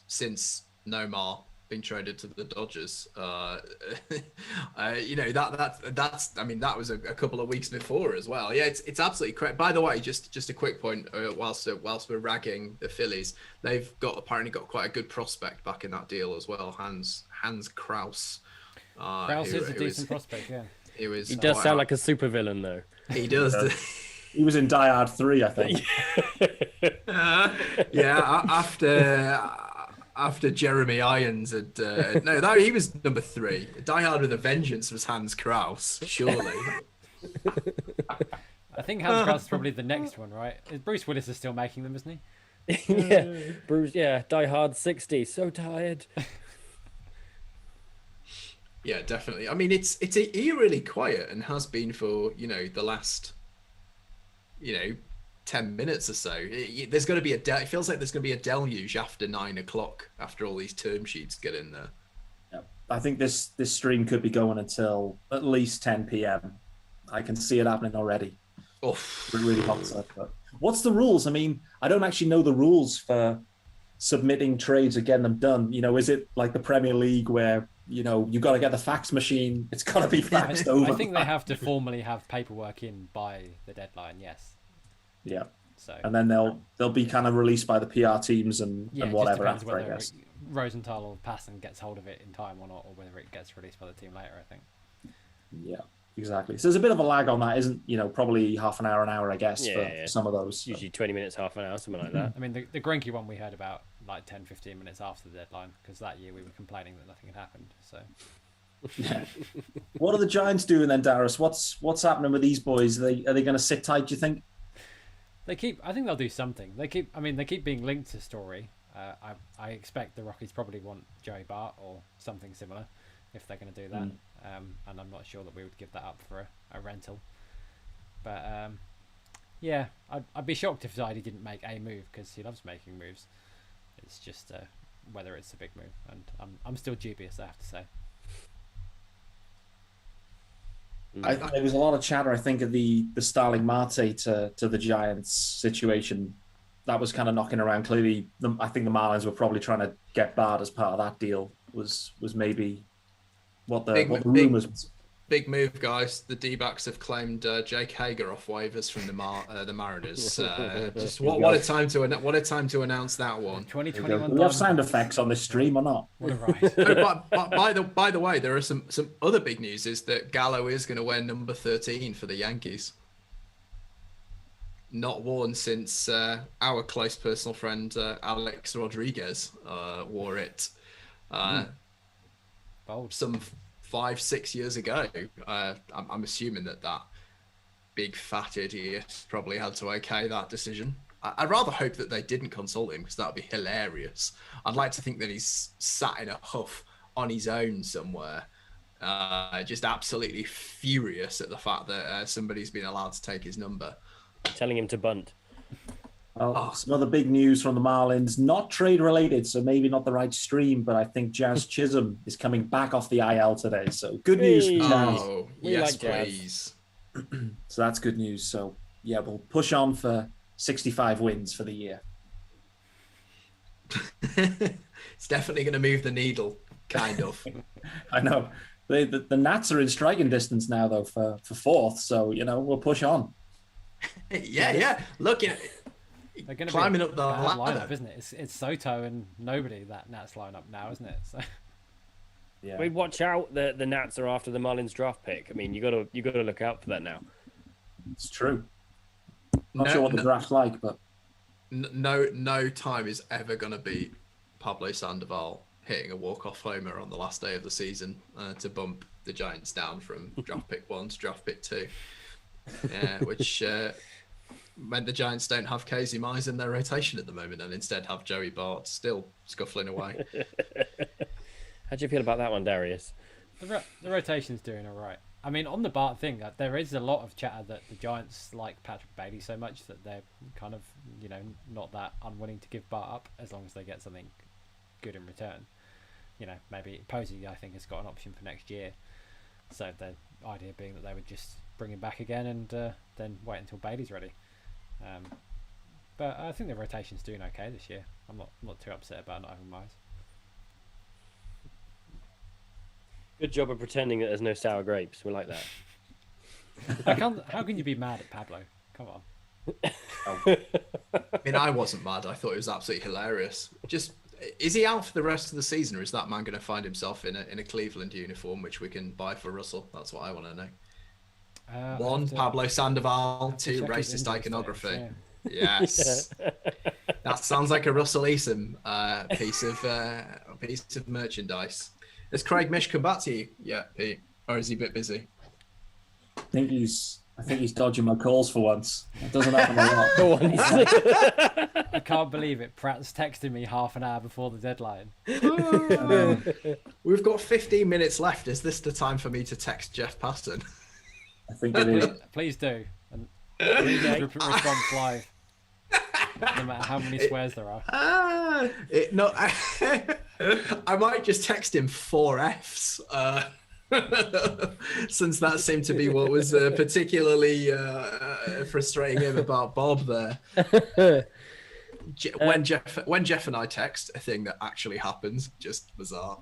since Nomar being traded to the Dodgers. You know, that's. I mean, that was a couple of weeks before as well. Yeah, it's absolutely correct. By the way, just a quick point. Whilst we're ragging the Phillies, they've apparently got quite a good prospect back in that deal as well. Hans Kraus. Kraus is a decent prospect. Yeah. He does sound like a supervillain, though. He does. He was in Die Hard 3, I think. After Jeremy Irons had no, he was number 3. Die Hard with a Vengeance was Hans Kraus, surely. I think Hans Kraus is probably the next one, right? Bruce Willis is still making them, isn't he? Yeah, Bruce. Yeah, Die Hard 60. So tired. Yeah, definitely. I mean, it's eerily quiet and has been for, you know, the last, you know, 10 minutes or so. There's going to be it feels like there's going to be a deluge after 9 o'clock after all these term sheets get in there. Yeah. I think this stream could be going until at least 10 p.m. I can see it happening already. Oh, Really hot stuff. But what's the rules? I mean, I don't actually know the rules for submitting trades or getting them done. You know, is it like the Premier League where, you know, you got to get the fax machine, it's got to be faxed over? I think they have to formally have paperwork in by the deadline, yes. Yeah. So, and then they'll be kind of released by the PR teams and whatever just after, I whether guess. Rosenthal or Passon gets hold of it in time or not, or whether it gets released by the team later, I think. Yeah, exactly. So there's a bit of a lag on that, isn't, you know, probably half an hour, I guess, for some of those. Usually 20 minutes, half an hour, something like that. I mean, the Greinke one we heard about like 10, 15 minutes after the deadline, because that year we were complaining that nothing had happened, so... What are the Giants doing then, Darius? What's happening with these boys? Are they going to sit tight, do you think? I think they'll do something. They keep being linked to Story. I expect the Rockies probably want Joey Bart or something similar if they're going to do that. And I'm not sure that we would give that up for a rental. But yeah, I'd be shocked if Zaidi didn't make a move, because he loves making moves. It's just whether it's a big move, and I'm still dubious, I have to say. There was a lot of chatter, I think, of the Starling Marte to the Giants situation. That was kind of knocking around. Clearly, I think the Marlins were probably trying to get Bard as part of that deal. Was maybe what the rumors was. Big move, guys. The D-backs have claimed Jake Hager off waivers from the Mariners. Just what a time to announce that one. 2021. Do we have sound effects on this stream or not? What a ride. By the way, there are some other big news. Is that Gallo is going to wear number 13 for the Yankees. Not worn since our close personal friend Alex Rodriguez wore it. Bold. Some 5-6 years ago. I'm assuming that big fat idiot probably had to okay that decision. I'd rather hope that they didn't consult him, because that would be hilarious. I'd like to think that he's sat in a huff on his own somewhere, just absolutely furious at the fact that somebody's been allowed to take his number. Telling him to bunt. Well, some other big news from the Marlins, not trade related, so maybe not the right stream, but I think Jazz Chisholm is coming back off the IL today. So good news for Jazz. Oh, We yes, like Jazz. please. So that's good news. So yeah, we'll push on for 65 wins for the year. It's definitely going to move the needle, kind of. I know. The Nats are in striking distance now, though, for fourth. So, you know, we'll push on. Yeah. Look, They're going to climbing be up the bad ladder. lineup, isn't it? It's Soto and nobody, that Nats lineup now, isn't it? So Yeah. We watch out. The Nats are after the Marlins draft pick. I mean, you gotta look out for that now. It's true. Not sure what the draft's like, but No time is ever going to beat Pablo Sandoval hitting a walk-off homer on the last day of the season to bump the Giants down from draft pick 1 to draft pick 2, which meant the Giants don't have Casey Mize in their rotation at the moment, and instead have Joey Bart still scuffling away. How do you feel about that one, Darius? the rotation's doing all right. I mean, on the Bart thing, there is a lot of chatter that the Giants like Patrick Bailey so much that they're kind of, not that unwilling to give Bart up as long as they get something good in return. Maybe Posey, I think, has got an option for next year. So the idea being that they would just bring him back again and then wait until Bailey's ready. But I think the rotation's doing okay this year. I'm not too upset about not having Myers. Good job of pretending that there's no sour grapes. We like that. How can you be mad at Pablo? Come on. I mean, I wasn't mad. I thought it was absolutely hilarious. Just, is he out for the rest of the season, or is that man going to find himself in a Cleveland uniform, which we can buy for Russell? That's what I want to know. 1, Pablo Sandoval. 2, racist iconography. Status, Yes. That sounds like a Russell Eason piece of merchandise. Has Craig Mish come back to you yet, Pete? Or is he a bit busy? I think he's dodging my calls for once. It doesn't happen a lot. I can't believe it. Pratt's texting me half an hour before the deadline. We've got 15 minutes left. Is this the time for me to text Jeff Paston? I think it is. Please do. And please respond live. No matter how many swears there are. I might just text him 4 Fs. Since that seemed to be what was particularly frustrating him about Bob there. When Jeff and I text, a thing that actually happens, just bizarre.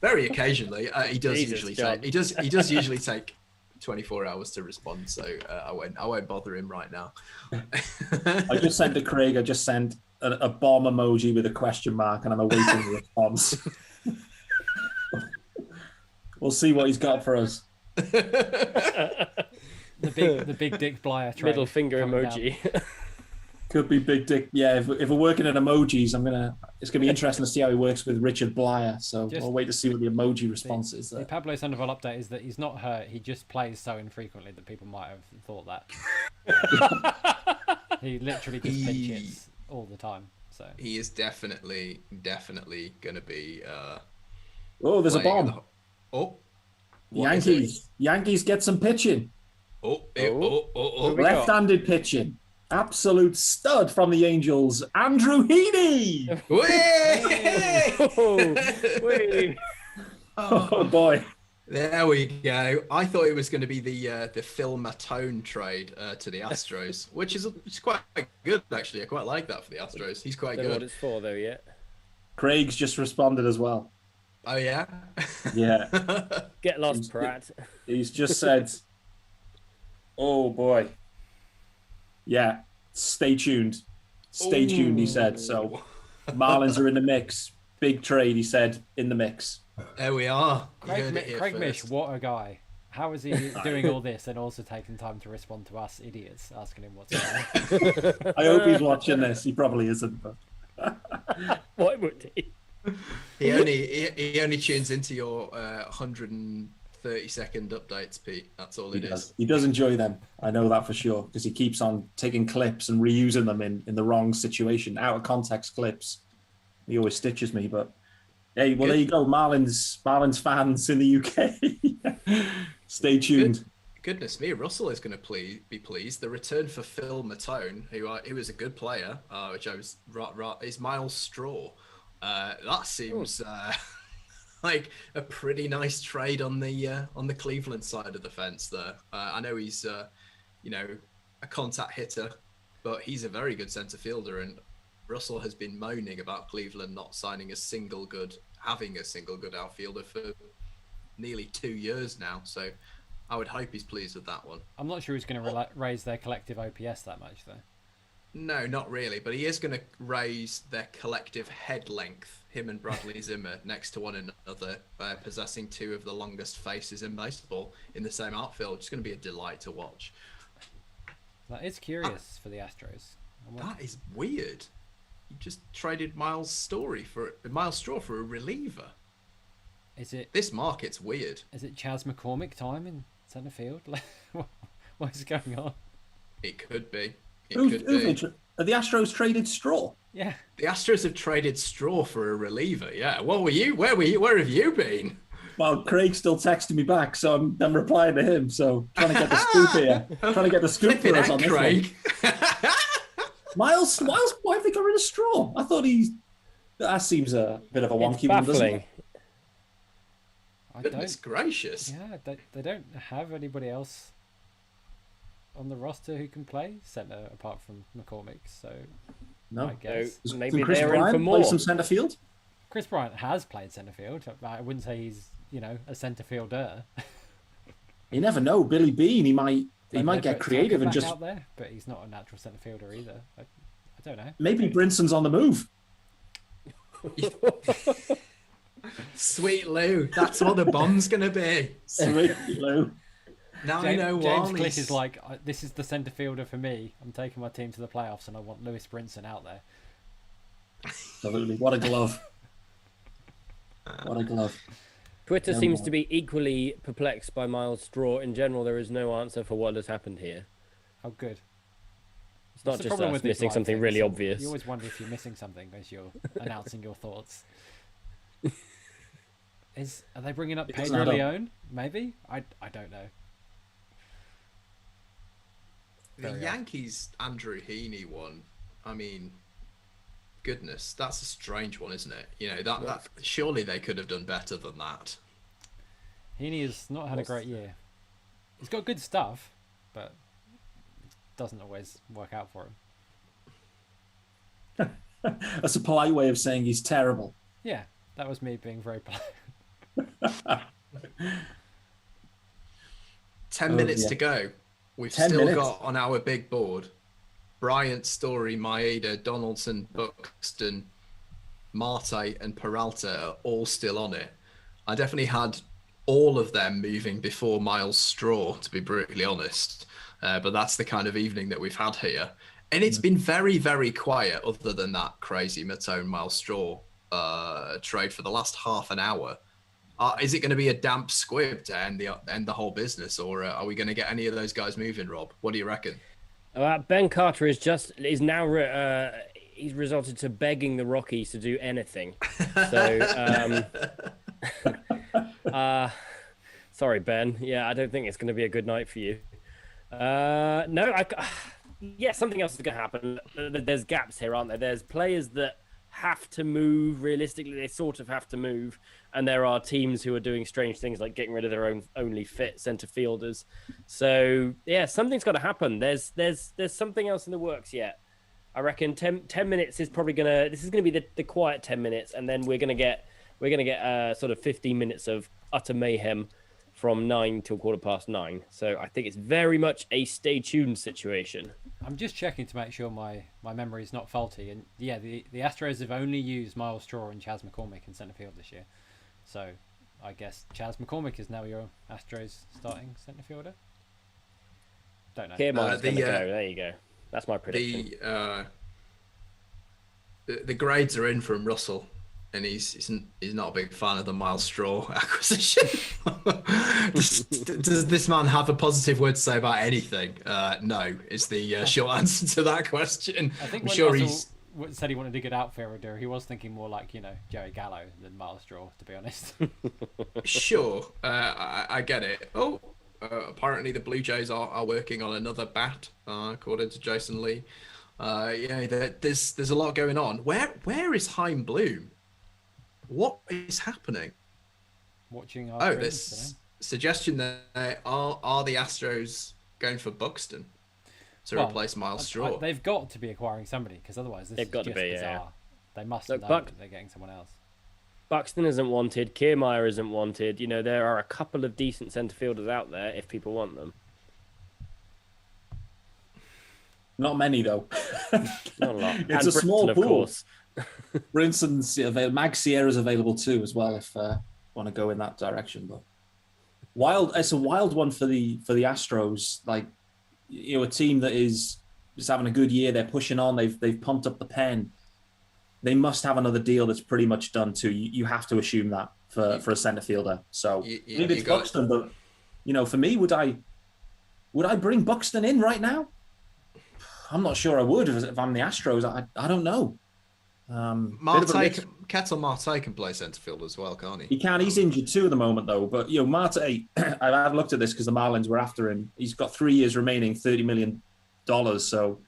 Very occasionally, he does usually take 24 hours to respond, so I won't bother him right now. I just sent to Craig. I just sent a bomb emoji with a question mark, and I'm awaiting the response. We'll see what he's got for us. The big Dick Blyer train. Middle finger emoji. Could be big dick. Yeah, if we're working at emojis, it's gonna be interesting to see how he works with Richard Blyer. So I'll wait to see what the emoji response is. The Pablo Sandoval update is that he's not hurt. He just plays so infrequently that people might have thought that. He literally just pinch hits all the time. So he is definitely gonna be. There's a bomb. Yankees get some pitching. Left-handed pitching. Absolute stud from the Angels, Andrew Heaney. Oh boy. There we go. I thought it was going to be the Phil Matone trade to the Astros, which is quite good actually. I quite like that for the Astros. He's quite good. Don't know what it's for though yet. Craig's just responded as well. Oh yeah. Yeah. Get lost, Pratt. He's just said, "Oh boy." Yeah, stay tuned. Stay tuned, he said. So Marlins are in the mix. Big trade, he said, in the mix. There we are. Craig Mish, what a guy. How is he doing all this and also taking time to respond to us idiots asking him what's going on? I hope he's watching this. He probably isn't. But... Why would he? He only tunes into your 130-second updates, Pete. That's all it is. He does enjoy them. I know that for sure because he keeps on taking clips and reusing them in the wrong situation, out of context clips. He always stitches me, but hey, well, there you go. Marlins fans in the UK. Stay tuned. Goodness me, Russell is going to be pleased. The return for Phil Matone, who was a good player, which I was is Miles Straw. That seems like a pretty nice trade on the Cleveland side of the fence there. I know he's a contact hitter, but he's a very good centre fielder, and Russell has been moaning about Cleveland not having a single good outfielder for nearly 2 years now. So I would hope he's pleased with that one. I'm not sure he's going to raise their collective OPS that much, though. No, not really, but he is going to raise their collective head length, him and Bradley Zimmer next to one another, possessing two of the longest faces in baseball in the same outfield. It's going to be a delight to watch. That is curious for the Astros. That is weird. You just traded Miles Straw for a reliever. Is it? This market's weird. Is it Chas McCormick time in centre field? What is going on? It could be. Are the Astros traded Straw? Yeah. The Astros have traded Straw for a reliever. Yeah. What were you? Where were you? Where have you been? Well, Craig's still texting me back, so I'm replying to him. So trying to get the scoop here. Trying to get the scoop for us on this Craig. one. Miles, why have they got rid of Straw? I thought that seems a bit of a wonky one, doesn't it? Goodness gracious. Yeah, they don't have anybody else on the roster who can play centre apart from McCormick. So no, I guess maybe Chris they're Bryant in for more. play some centre field. Chris Bryant has played centre field. I wouldn't say he's a centre fielder. You never know. Billy Bean, he might get creative and just out there, but he's not a natural centre fielder either. I don't know. Maybe Brinson's on the move. Sweet Lou, that's what the bomb's gonna be. Sweet Lou. Now James, I know James why. Click is like, this is the centre fielder for me. I'm taking my team to the playoffs, and I want Lewis Brinson out there. Absolutely, what a glove! What a glove! Twitter seems to be equally perplexed by Miles Straw. In general, there is no answer for what has happened here. Oh, good. It's not just us missing something really obvious. You always wonder if you're missing something as you're announcing your thoughts. Are they bringing up Pedro Leon? Maybe? I don't know. The Yankees Andrew Heaney one. I mean, goodness, that's a strange one, isn't it? You know, that surely they could have done better than that. Heaney has not had a great year. He's got good stuff, but it doesn't always work out for him. That's a polite way of saying he's terrible. Yeah, that was me being very polite. 10 minutes to go. We've still got on our big board Bryant, Story, Maeda, Donaldson, Buxton, Marte, and Peralta are all still on it. I definitely had all of them moving before Miles Straw, to be brutally honest. But that's the kind of evening that we've had here. And it's been very, very quiet other than that crazy Matone Miles Straw trade for the last half an hour. Is it going to be a damp squib to end the whole business, or are we going to get any of those guys moving, Rob? What do you reckon? Ben Carter is now he's resulted to begging the Rockies to do anything. So, sorry, Ben. Yeah, I don't think it's going to be a good night for you. Something else is going to happen. There's gaps here, aren't there? There's players that have to move. Realistically, they sort of have to move, and there are teams who are doing strange things like getting rid of their own only fit center fielders. So yeah, something's got to happen. There's something else in the works yet. I reckon 10 minutes is probably this is gonna be the quiet 10 minutes, and then we're gonna get sort of 15 minutes of utter mayhem from 9 till 9:15. So I think it's very much a stay tuned situation. I'm just checking to make sure my memory is not faulty. And yeah, the Astros have only used Miles Straw and Chas McCormick in centre field this year. So I guess Chas McCormick is now your Astros starting centre fielder. Don't know. Kiermaier's going to go. There you go. That's my prediction. The grades are in from Russell. And he's not a big fan of the Miles Straw acquisition. Does this man have a positive word to say about anything? No, is the short answer to that question. I think I'm when sure Russell said he wanted to get outfielder, he was thinking more like, Joey Gallo than Miles Straw, to be honest. Sure, I get it. Apparently the Blue Jays are working on another bat, according to Jason Lee. There's a lot going on. Where is Chaim Bloom? What is happening? Watching our this suggestion that are the Astros going for Buxton to replace Miles Straw? They've got to be acquiring somebody, because otherwise this is just bizarre. Yeah. They must know that they're getting someone else. Buxton isn't wanted. Kiermaier isn't wanted. There are a couple of decent centre fielders out there if people want them. Not many, though. Not a lot. It's a small pool. Of course. Brinson's Mag Sierra's available too, as well, if want to go in that direction. But it's a wild one for the Astros. Like, a team that is just having a good year. They're pushing on. They've pumped up the pen. They must have another deal that's pretty much done too. You have to assume that for a centre fielder. So maybe it's Buxton, but for me, would I bring Buxton in right now? I'm not sure I would if I'm the Astros. I don't know. Bit of a Marte, risk. Kettle Marte can play centre field as well, can't he? He can. He's injured too at the moment, though. But Marte, I've looked at this because the Marlins were after him. He's got 3 years remaining, $30 million. So,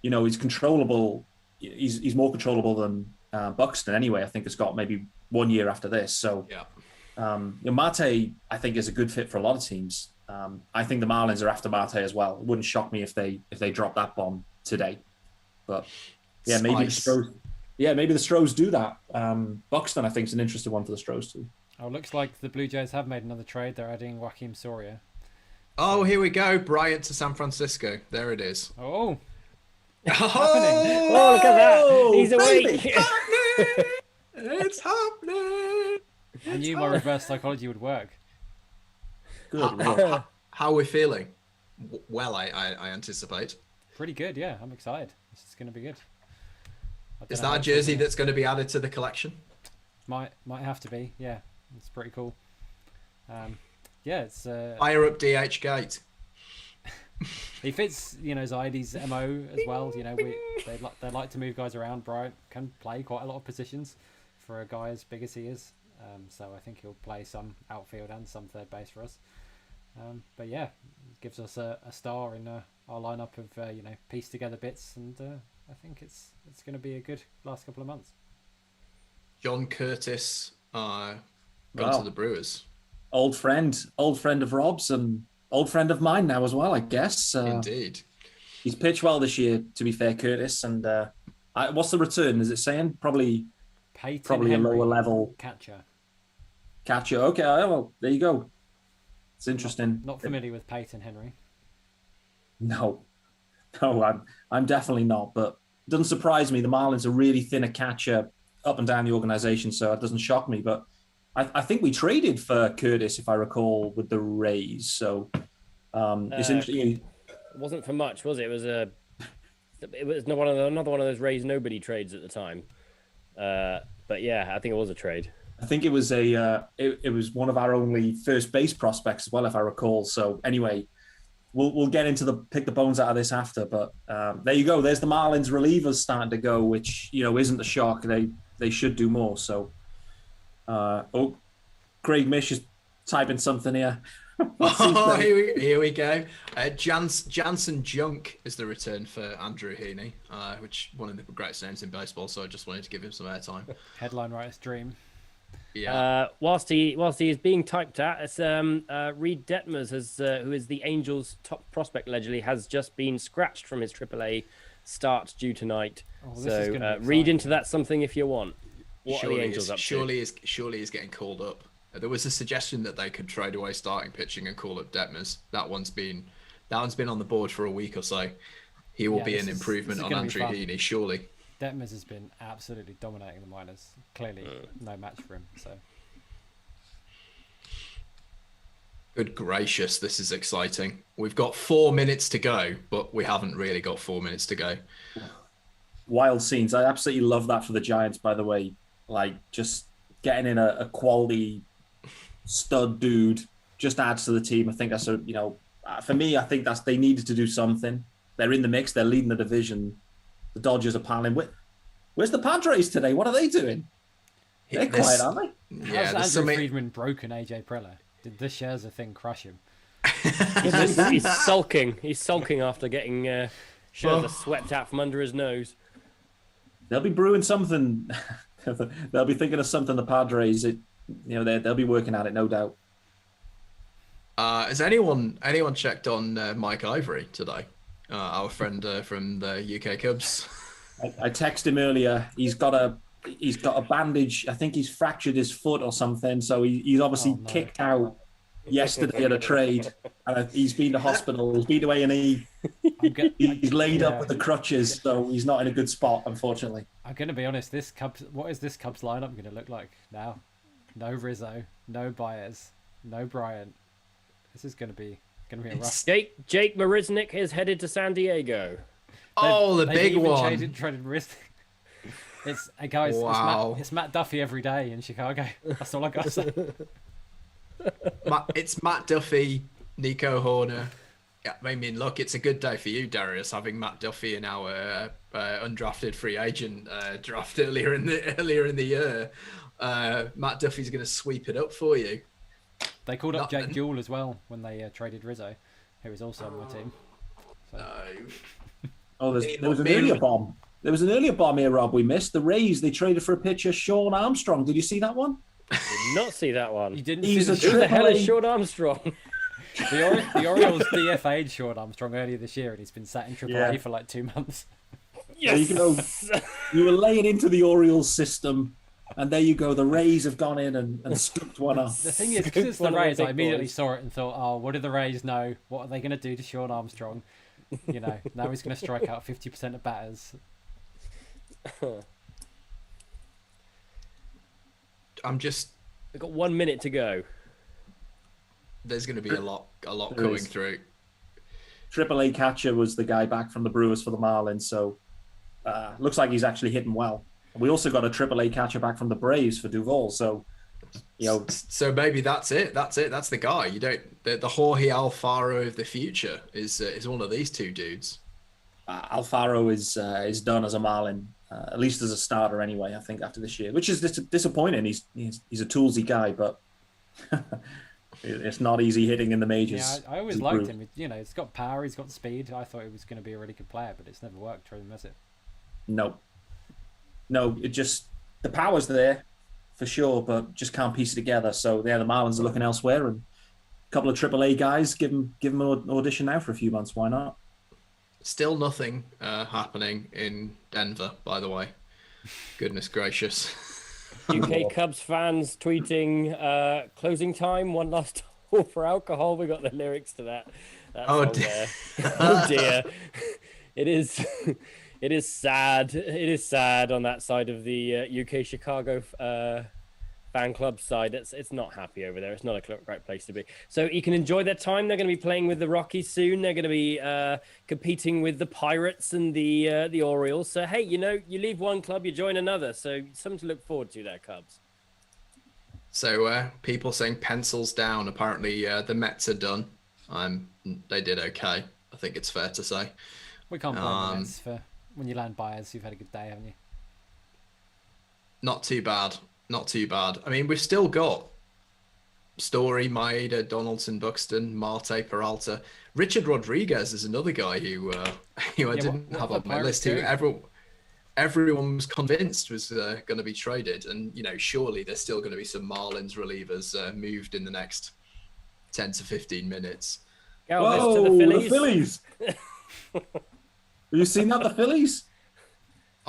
he's controllable. He's more controllable than Buxton anyway. I think it's got maybe 1 year after this. So, Marte, I think, is a good fit for a lot of teams. I think the Marlins are after Marte as well. It wouldn't shock me if they drop that bomb today. But yeah, maybe the Stros. Yeah, maybe the Stros do that. Buxton, I think, is an interesting one for the Stros too. Oh, looks like the Blue Jays have made another trade. They're adding Joaquin Soria. Oh, here we go. Bryant to San Francisco. There it is. Oh. Oh, look at that. He's awake. It's happening. I knew my reverse psychology would work. Good. How are we feeling? Well, I anticipate. Pretty good, yeah. I'm excited. This is going to be good. Is that a jersey that's going to be added to the collection? Might have to be, yeah. It's pretty cool. Yeah, it's... Fire up DH Gate. He fits, Zaidi's MO as well. They like to move guys around. Bryant can play quite a lot of positions for a guy as big as he is. So I think he'll play some outfield and some third base for us. But yeah, it gives us a star in our lineup of pieced together bits, and I think it's going to be a good last couple of months. John Curtis gone Wow. to the Brewers. Old friend of Rob's and old friend of mine now as well, I guess. Indeed. He's pitched well this year, to be fair, Curtis. And what's the return? Is it saying probably Peyton a Henry, lower level catcher? Okay, well, there you go. It's interesting. Not familiar with Peyton Henry. No, I'm definitely not. But it doesn't surprise me. The Marlins are really thin a catcher up and down the organization, so it doesn't shock me. But I think we traded for Curtis, if I recall, with the Rays. So it's interesting. It wasn't for much, was it? It was another one of those Rays nobody trades at the time. But yeah, I think it was a trade. I think it was it was one of our only first base prospects as well, if I recall. So anyway, we'll get into pick the bones out of this after. But there you go. There's the Marlins relievers starting to go, which isn't a shock. They should do more. So Craig Mish is typing something here. Oh, here we go. Jansen Junk is the return for Andrew Heaney, which one of the greatest names in baseball. So I just wanted to give him some airtime. Headline writer's dream. Yeah. Whilst he is being typed at, it's Reed Detmers who is the Angels' top prospect allegedly, has just been scratched from his AAA start due tonight. So read into that something if you want. What are the Angels up to? Surely is getting called up. There was a suggestion that they could trade away starting pitching and call up Detmers. That one's been on the board for a week or so. He will be an improvement on Andrew Heaney, surely. Detmers has been absolutely dominating the minors. Clearly, no match for him. So, good gracious, this is exciting. We've got 4 minutes to go, but we haven't really got 4 minutes to go. Wild scenes. I absolutely love that for the Giants, by the way. Like, just getting in a quality stud dude just adds to the team. I think that's for me, I think they needed to do something. They're in the mix. They're leading the division. The Dodgers are piling. Where's the Padres today? What are they doing? They're quiet, aren't they? Yeah, how's Andrew Friedman broken AJ Preller? Did the Scherzer thing crush him? He's sulking. He's sulking after getting Scherzer swept out from under his nose. They'll be brewing something. They'll be thinking of something. The Padres, they'll be working at it, no doubt. Has anyone checked on Mike Ivory today? Our friend from the UK Cubs. I texted him earlier. He's got a bandage. I think he's fractured his foot or something. So he's obviously kicked out yesterday at a trade. And he's been to hospital. He's been to A&E. He's laid up with the crutches, so he's not in a good spot, unfortunately. I'm going to be honest. What is this Cubs lineup going to look like now? No Rizzo, no Baez, no Bryant. This is going to be a rough. Jake Marisnik is headed to San Diego. The big one. Traded Marisnik. It's guys. Wow. It's Matt Duffy every day in Chicago. That's all I got to say. It's Matt Duffy, Nico Horner. Yeah, I mean, look, it's a good day for you, Darius, having Matt Duffy in our undrafted free agent draft earlier in the year. Matt Duffy's going to sweep it up for you. They called up Jake Jewell as well when they traded Rizzo, who is also on my team. So. Oh, there was an earlier bomb. There was an earlier bomb here, Rob, we missed. The Rays, they traded for a pitcher, Sean Armstrong. Did you see that one? Did not see that one. You didn't He's see Who the hell is Sean Armstrong? The Orioles DFA'd Sean Armstrong earlier this year, and he's been sat in AAA for like 2 months. Yes. There you go. You were laying into the Orioles system, and there you go. The Rays have gone in and scooped one up. The thing is, because it's the Rays, I immediately saw it and thought, oh, what do the Rays know? What are they going to do to Sean Armstrong? You know, now he's going to strike out 50% of batters. We've got 1 minute to go. There's going to be a lot coming through. AAA catcher was the guy back from the Brewers for the Marlins, so looks like he's actually hitting well. We also got a AAA catcher back from the Braves for Duvall, so So maybe that's it. That's the guy. You don't. The Jorge Alfaro of the future is one of these two dudes. Alfaro is done as a Marlin, at least as a starter anyway. I think after this year, which is disappointing. He's a toolsy guy, but it's not easy hitting in the majors. Yeah, I always liked him. You know, he's got power, he's got speed. I thought he was going to be a really good player, but it's never worked for him, has it? No, it just the power's there for sure, but just can't piece it together. So the Marlins are looking elsewhere, and a couple of AAA guys give him an audition now for a few months. Why not? Still nothing happening in Denver, by the way. Goodness gracious. UK Cubs fans tweeting closing time, one last call for alcohol. We got the lyrics to that. Oh dear. Oh dear. It is sad. It is sad on that side of the UK Chicago fan club side. It's not happy over there. It's not a great place to be. So you can enjoy their time. They're going to be playing with the Rockies soon. They're going to be competing with the Pirates and the Orioles. So hey, you leave one club, you join another. So something to look forward to there, Cubs. So people saying pencils down. Apparently the Mets are done. They did okay. I think it's fair to say. We can't blame the Mets for when you land buyers. You've had a good day, haven't you? Not too bad. Not too bad. I mean, we've still got Story, Maeda, Donaldson, Buxton, Marte, Peralta. Richard Rodriguez is another guy who I didn't have on my list. Who everyone was convinced was going to be traded, and surely there's still going to be some Marlins relievers moved in the next 10 to 15 minutes. Galvis to the Phillies. Have you seen that? The Phillies?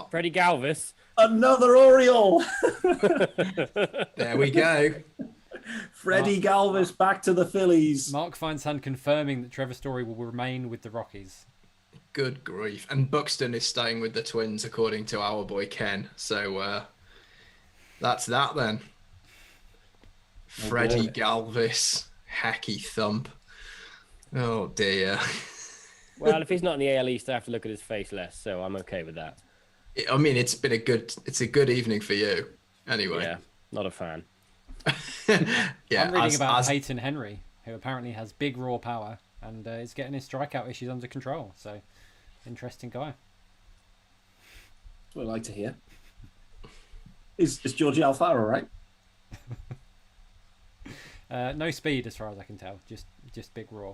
Freddie Galvis. Another Oriole. There we go. Freddie Galvis back to the Phillies. Mark Feinsand confirming that Trevor Story will remain with the Rockies. Good grief. And Buxton is staying with the Twins, according to our boy Ken. So that's that then. Freddie Galvis. Hacky thump. Oh dear. Well, if he's not in the AL East, I have to look at his face less, so I'm okay with that. I mean, it's a good evening for you. Anyway. Yeah, not a fan. Yeah, I'm reading about Peyton Henry, who apparently has big raw power and is getting his strikeout issues under control. So, interesting guy. That's what I like to hear. Is Georgie Alfaro right? No speed, as far as I can tell. Just big raw.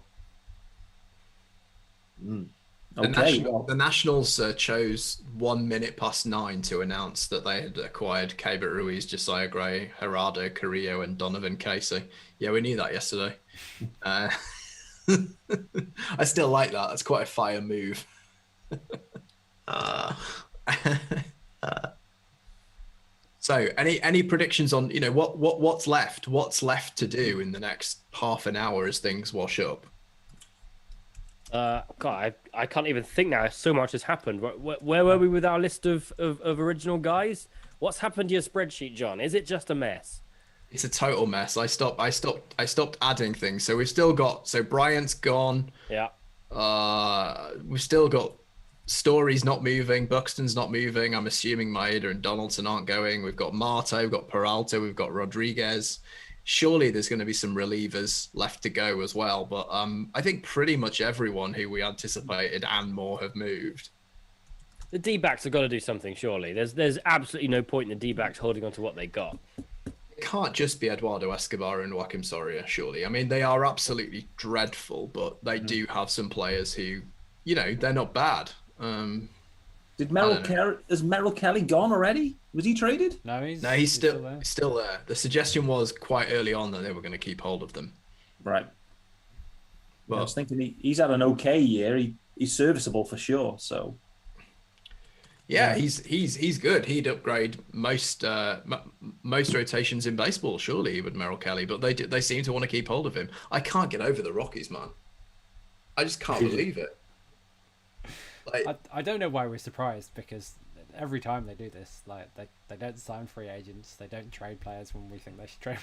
The Nationals chose 1 minute past 9 to announce that they had acquired Keibert Ruiz, Josiah Gray, Gerardo Carrillo, and Donovan Casey. Yeah, we knew that yesterday. I still like that. That's quite a fire move. So, any predictions on what's left? What's left to do in the next half an hour as things wash up? God, I can't even think now. So much has happened. Where were we with our list of original guys? What's happened to your spreadsheet, John? Is it just a mess? It's a total mess. I stopped adding things. So we've still got. So Bryant's gone. Yeah. We've still got Story's not moving. Buxton's not moving. I'm assuming Maeda and Donaldson aren't going. We've got Marte. We've got Peralta. We've got Rodriguez. Surely there's going to be some relievers left to go as well. But I think pretty much everyone who we anticipated and more have moved. The D-backs have got to do something, surely. There's absolutely no point in the D-backs holding on to what they got. It can't just be Eduardo Escobar and Joaquim Soria, surely. I mean, they are absolutely dreadful, but they do have some players who, they're not bad. Has Merrill Kelly gone already? Was he traded? No, he's still there. The suggestion was quite early on that they were going to keep hold of them. Right. But I was thinking he's had an okay year. He's serviceable for sure. So. Yeah, he's good. He'd upgrade most rotations in baseball, surely, with Merrill Kelly. But they seem to want to keep hold of him. I can't get over the Rockies, man. I just can't believe it. I don't know why we're surprised, because every time they do this, like they don't sign free agents, they don't trade players when we think they should trade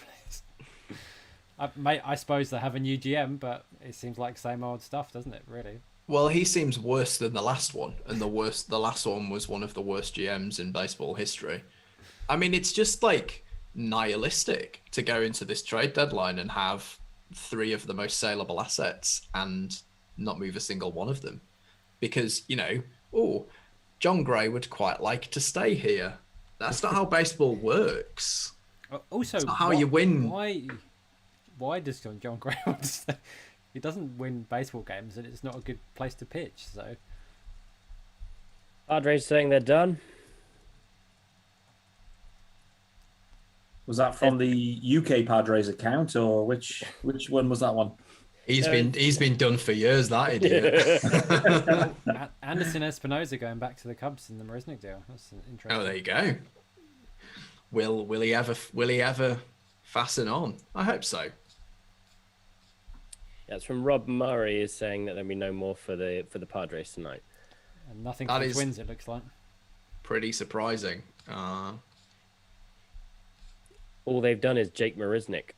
players. I suppose they have a new GM, but it seems like same old stuff, doesn't it? Really. Well, he seems worse than the last one, and the last one was one of the worst GMs in baseball history. I mean, it's just like nihilistic to go into this trade deadline and have 3 of the most saleable assets and not move a single one of them, because John Gray would quite like to stay here. That's not how baseball works. Also, that's not how you win. Why does John Gray want to stay? He doesn't win baseball games, and it's not a good place to pitch. So, Padres saying they're done. Was that from the UK Padres account, or which one was that one? He's been done for years, that idiot. Anderson Espinosa going back to the Cubs in the Marisnik deal. That's interesting. Oh, there you go. Will he ever fasten on? I hope so. That's from Rob Murray, is saying that there'll be no more for the Padres tonight. And nothing for the Twins, it looks like. Pretty surprising. All they've done is Jake Marisnik.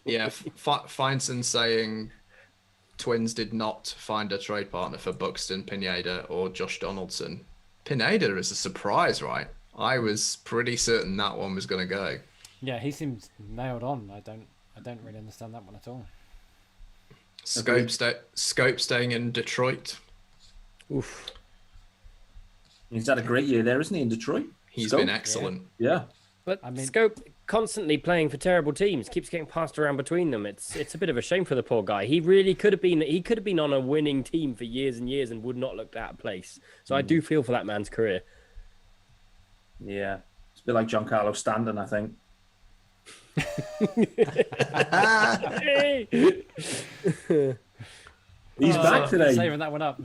Yeah, Feinstein saying Twins did not find a trade partner for Buxton, Pineda, or Josh Donaldson. Pineda is a surprise, right? I was pretty certain that one was going to go. Yeah, he seems nailed on. I don't really understand that one at all. Scope staying in Detroit. Oof. He's had a great year there, isn't he, in Detroit? He's been excellent. Yeah. But Scope constantly playing for terrible teams, keeps getting passed around between them. It's a bit of a shame for the poor guy. He really could have been on a winning team for years and years and would not look out of place. So I do feel for that man's career. Yeah. It's a bit like Giancarlo Stanton, I think. He's back today. Saving that one up.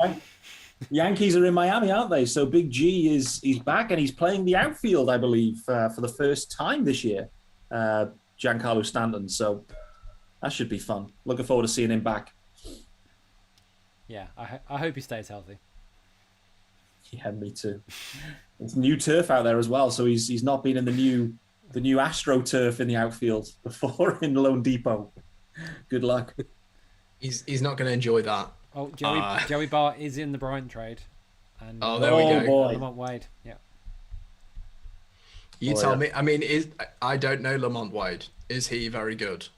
Yankees are in Miami, aren't they? So Big G he's back, and he's playing the outfield, I believe, for the first time this year. Giancarlo Stanton. So that should be fun. Looking forward to seeing him back. Yeah, I hope he stays healthy. Yeah, me too. There's new turf out there as well, so he's not been in the new Astro turf in the outfield before in Lone Depot. Good luck. He's not going to enjoy that. Oh, Joey Bart is in the Bryant trade. And, there we go. Boy. Lamont Wade. Yeah. Tell me. I mean, I don't know Lamont Wade. Is he very good?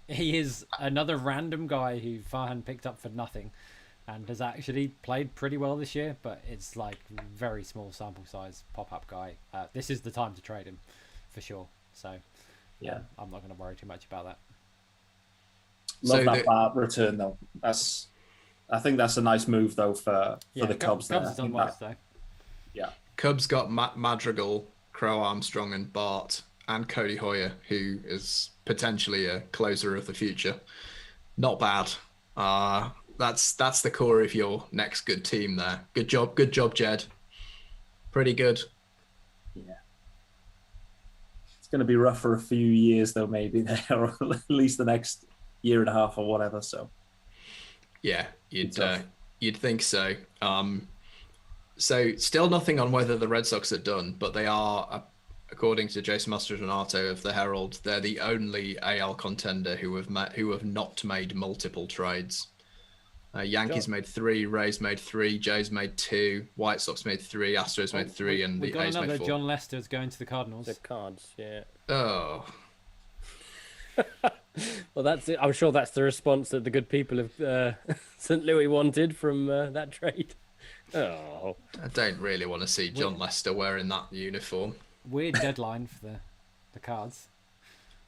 He is another random guy who Farhan picked up for nothing, and has actually played pretty well this year. But it's like very small sample size pop-up guy. This is the time to trade him, for sure. So yeah, I'm not going to worry too much about that. Love that Bart return though. I think that's a nice move though for the Cubs. Cubs has done well today. Yeah, Cubs got Madrigal, Crow Armstrong, and Bart, and Cody Hoyer, who is potentially a closer of the future. Not bad. That's the core of your next good team there. Good job, Jed. Pretty good. Yeah. It's going to be rough for a few years though, maybe there, or at least the next year and a half or whatever. So. Yeah, you'd think so. So still nothing on whether the Red Sox are done, but they are, according to Jason Mastrodonato of the Herald, they're the only AL contender who have not made multiple trades. Yankees made 3, Rays made 3, Jays made 2, White Sox made 3, Astros made 3, and the A's made 4. John Lester's going to the Cardinals. The Cards, yeah. Oh. Well, that's it. I'm sure that's the response that the good people of St. Louis wanted from that trade. Oh, I don't really want to see John Lester wearing that uniform. Weird deadline for the cards.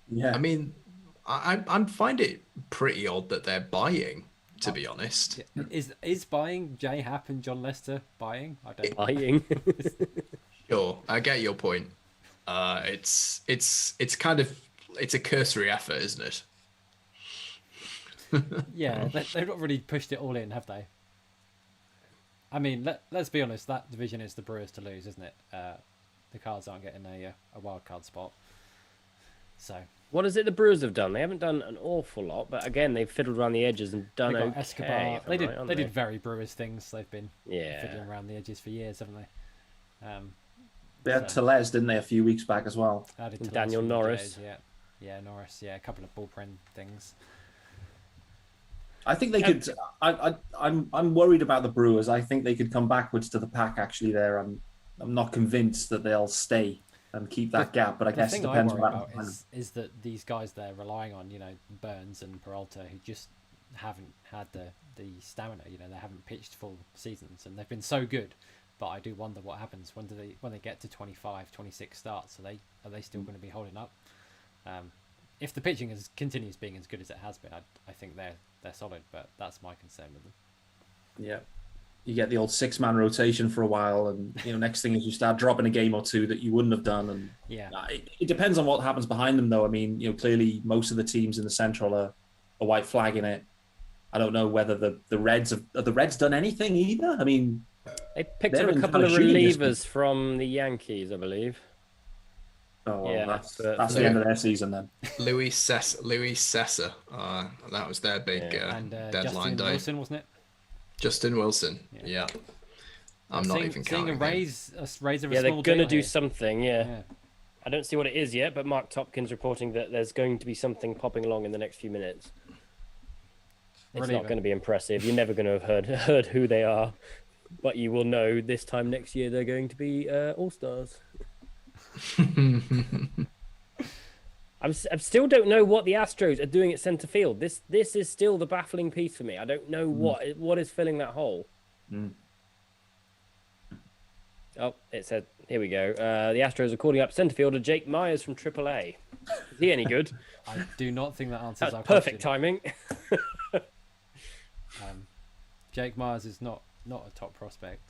Yeah. I mean, I find it pretty odd that they're buying, to be honest. Is buying J Happ and John Lester buying? I don't know. lying. Sure, I get your point. It's kind of it's a cursory effort, isn't it? Yeah, they've not really pushed it all in, have they? I mean, let's be honest. That division is the Brewers to lose, isn't it? The Cards aren't getting a wild card spot. So What is it the Brewers have done? They haven't done an awful lot, but again, they've fiddled around the edges and done they got okay. Escobar. if I'm right, They did very Brewers things. They've been Yeah. fiddling around the edges for years, haven't they? They had Tellez, didn't they, a few weeks back as well? Added to Daniel last few Norris. days, yeah, Norris. Yeah, a couple of bullpen things. I think they could. I'm worried about the Brewers. I think they could come backwards to the pack. Actually, there, I'm not convinced that they'll stay and keep that gap. But I guess it The thing depends I on worry that. about is that these guys they're relying on, Burns and Peralta, who just haven't had the stamina. They haven't pitched full seasons, and they've been so good. But I do wonder what happens when they get to 25, 26 starts. Are they still going to be holding up? If the pitching continues being as good as it has been, I think they're solid. But that's my concern with them. Yeah, you get the old 6-man rotation for a while, and next thing is you start dropping a game or two that you wouldn't have done. And Yeah, it depends on what happens behind them, though. I mean, clearly most of the teams in the Central are white flagging it. I don't know whether the Reds have the Reds done anything either. I mean, They picked they're up a in couple kind of of shooting relievers distance. from the Yankees, I believe. oh well, Yeah, that's but- the end of their season then. Luis Sessa, that was their big and deadline Justin day. Wilson, wasn't it? Justin Wilson, yeah. I'm not even Seeing counting a him. raise of a Yeah, they're small going to deal do here. something, yeah. Yeah. I don't see what it is yet, but Mark Topkins reporting that there's going to be something popping along in the next few minutes. It's Reliever. not going to be impressive. You're never going to have heard who they are, but you will know this time next year they're going to be All-Stars. I still don't know what the Astros are doing at center field. This is still the baffling piece for me. I don't know what is filling that hole. Oh, it said, here we go. The Astros are calling up center fielder Jake Myers from AAA. Is he any good? I do not think that answers That's our perfect question. timing. Jake Myers is not a top prospect.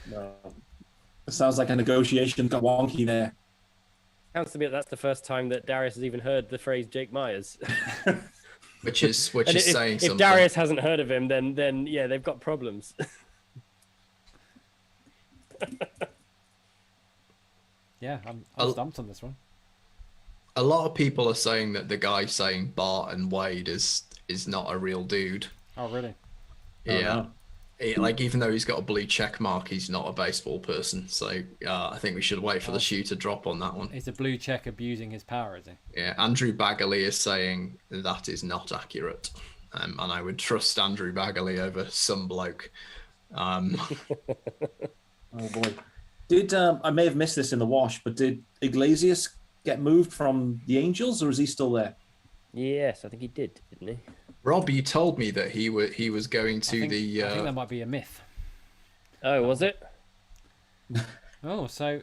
No. It sounds like a negotiation got wonky there. Sounds to me that's the first time that Darius has even heard the phrase Jake Myers. which is And saying if something. Darius hasn't heard of him, then yeah, they've got problems. Yeah, I'm stumped on this one. A lot of people are saying that the guy saying Bart and Wade is not a real dude. Oh, really? Yeah. Like, even though he's got a blue check mark, he's not a baseball person. So I think we should wait for the shoe to drop on that one. Is a blue check abusing his power, is he? Yeah, Andrew Bagley is saying that is not accurate. And I would trust Andrew Bagley over some bloke. Oh boy. Did I may have missed this in the wash, but did Iglesias get moved from the Angels, or is he still there? Yes, I think he did, didn't he? Rob, you told me that he was going to I think that might be a myth. Oh, was it? Oh, so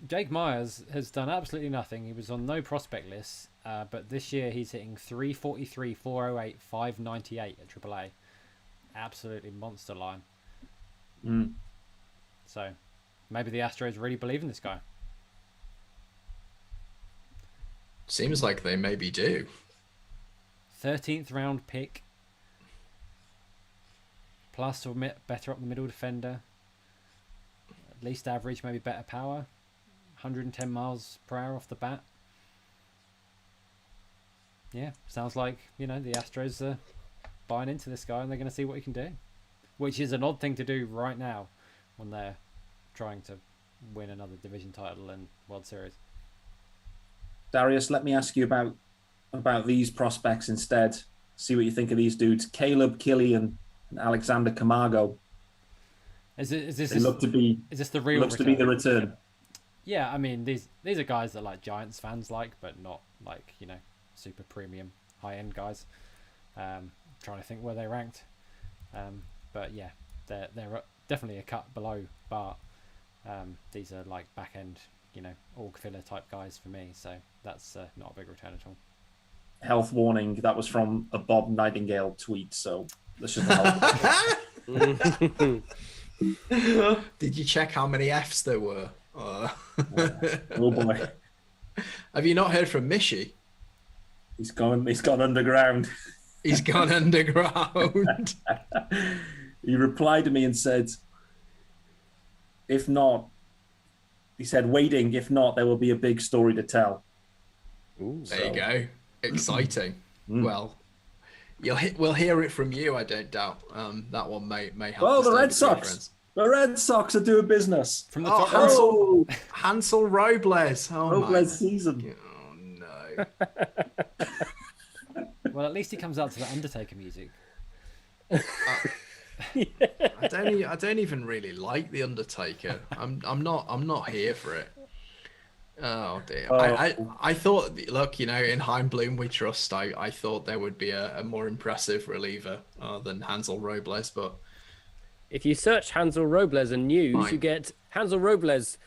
Jake Myers has done absolutely nothing. He was on no prospect list, but this year he's hitting 343, 408, 598 at AAA. Absolutely monster line. So maybe the Astros really believe in this guy. Seems like they maybe do. 13th round pick. Plus or better up the middle defender. At least average, maybe better power. 110 miles per hour off the bat. Yeah, sounds like, the Astros are buying into this guy and they're going to see what he can do. Which is an odd thing to do right now when they're trying to win another division title and World Series. Darius, let me ask you about these prospects instead. See what you think of these dudes. Caleb Killian and Alexander Camargo. Is this They look to be the real looks to be the return. Yeah, I mean these are guys that like Giants fans like, but not like, super premium high end guys. Trying to think where they ranked. But yeah, they're definitely a cut below Bart. These are like back end, org filler type guys for me. So that's not a big return at all. Health warning, that was from a Bob Nightingale tweet, so that's just a health Did you check how many Fs there were? Oh boy. Have you not heard from Mishy? He's gone underground. He's gone underground. He replied to me and said, if not, he said, waiting, if not, there will be a big story to tell. Ooh, There you go. Exciting. Well, we'll hear it from you, I don't doubt. That one may help. Well, the us Red over Sox. friends. The Red Sox are doing business. From the Oh, top row. Hansel Robles. Oh, Robles season. Oh, no. Well, at least he comes out to the Undertaker music. I don't even really like the Undertaker. I'm not here for it. Oh dear. I thought, look, in Heim Bloom we trust. I thought there would be a more impressive reliever than Hansel Robles, but if you search Hansel Robles and news, Fine. you get Hansel Robles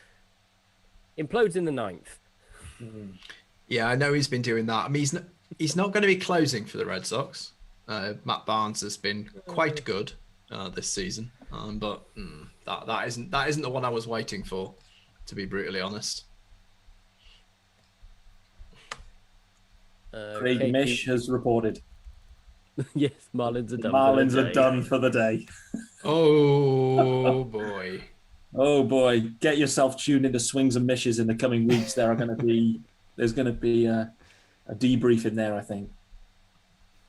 implodes in the 9th. yeah, I know he's been doing that. I mean, he's not going to be closing for the Red Sox. Matt Barnes has been quite good this season, but that isn't the one I was waiting for, to be brutally honest. Craig KP Mish has reported. Yes, Marlins are done. Marlins for the are day. done for the day. Oh boy. Oh boy, get yourself tuned into Swings and Mishes in the coming weeks. There's going to be a debrief in there, I think.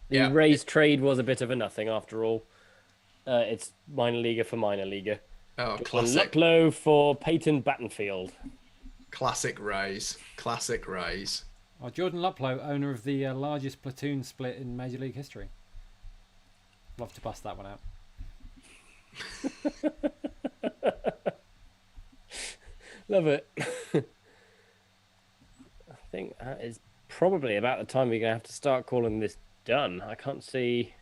The Yeah. Rays trade was a bit of a nothing after all. It's minor leaguer for minor leaguer. Oh, And classic. Lucklow for Peyton Battenfield. Classic Rays. Classic Rays. Oh, Jordan Luplow, owner of the largest platoon split in Major League history. Love to bust that one out. Love it. I think that is probably about the time we're going to have to start calling this done. I can't see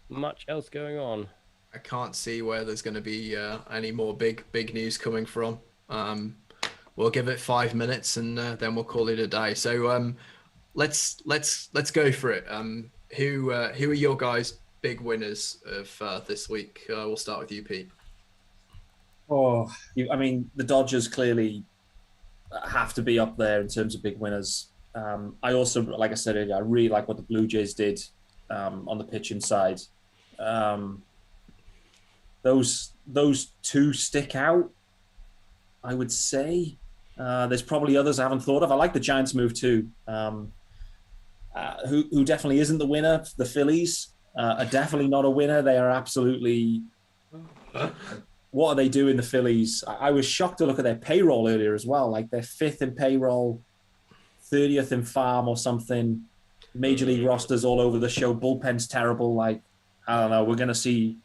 much else going on. I can't see where there's going to be any more big news coming from. We'll give it 5 minutes and then we'll call it a day. So let's go for it. Who are your guys' big winners of this week? We'll start with you, Pete. Oh, I mean, the Dodgers clearly have to be up there in terms of big winners. I also, like I said earlier, I really like what the Blue Jays did on the pitching side. Those two stick out, I would say. There's probably others I haven't thought of. I like the Giants move too. Who definitely isn't the winner? The Phillies are definitely not a winner. They are absolutely. What are they doing, the Phillies? I was shocked to look at their payroll earlier as well. Like they're 5th in payroll, 30th in farm or something. Major league rosters all over the show. Bullpen's terrible. Like, I don't know. We're going to see.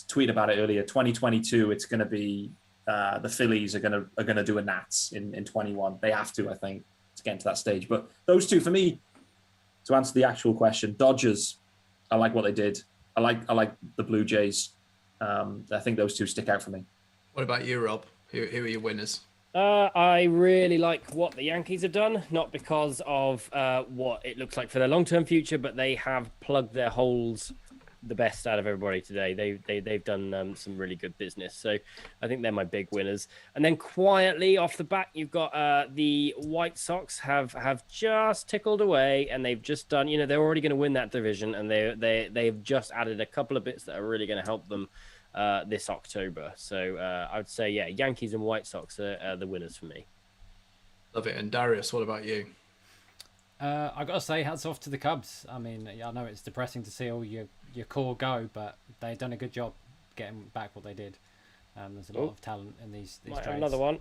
Tweet about it earlier. 2022. It's going to be the Phillies are going to do a Nats in 21. They have to, I think, to get into that stage. But those two for me. To answer the actual question, Dodgers. I like what they did. I like the Blue Jays. I think those two stick out for me. What about you, Rob? Who are your winners? I really like what the Yankees have done, not because of what it looks like for their long-term future, but they have plugged their holes the best out of everybody today. They've done some really good business. So I think they're my big winners. And then quietly off the back, you've got the White Sox have just tickled away, and they've just done, they're already going to win that division, and they've just added a couple of bits that are really going to help them this October. So I would say, yeah, Yankees and White Sox are the winners for me. Love it. And Darius, what about you? I got to say, hats off to the Cubs. I mean, I know it's depressing to see all your core go, but they've done a good job getting back what they did. There's a lot of talent in these trades. Another one.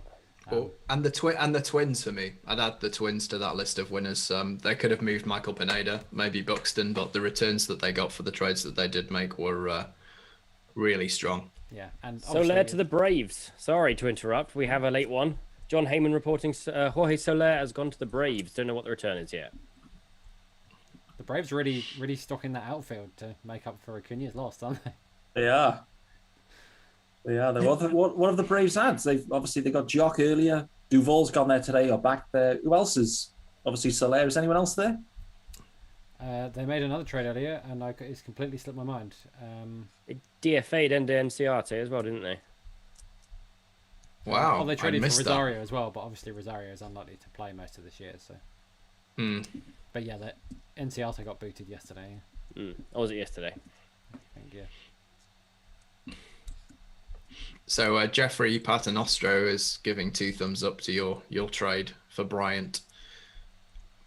And the Twins for me. I'd add the Twins to that list of winners. They could have moved Michael Pineda, maybe Buxton, but the returns that they got for the trades that they did make were really strong. Yeah, and Soler to the Braves. Sorry to interrupt. We have a late one. John Heyman reporting Jorge Soler has gone to the Braves. Don't know what the return is yet. The Braves are really stocking that outfield to make up for Acuna's loss, aren't they? They are. Yeah, what have the Braves had? They got Jock earlier. Duvall's gone there today or back there. Who else is obviously Soler? Is anyone else there? They made another trade earlier, and it's completely slipped my mind. They DFA'd Ender Enciarte as well, didn't they? Wow, They traded I for missed Rosario as well, but obviously Rosario is unlikely to play most of this year. So, but yeah, that Enciarte got booted yesterday. Or was it yesterday? I think, yeah. So Jeffrey Paternostro is giving 2 thumbs up to your trade for Bryant.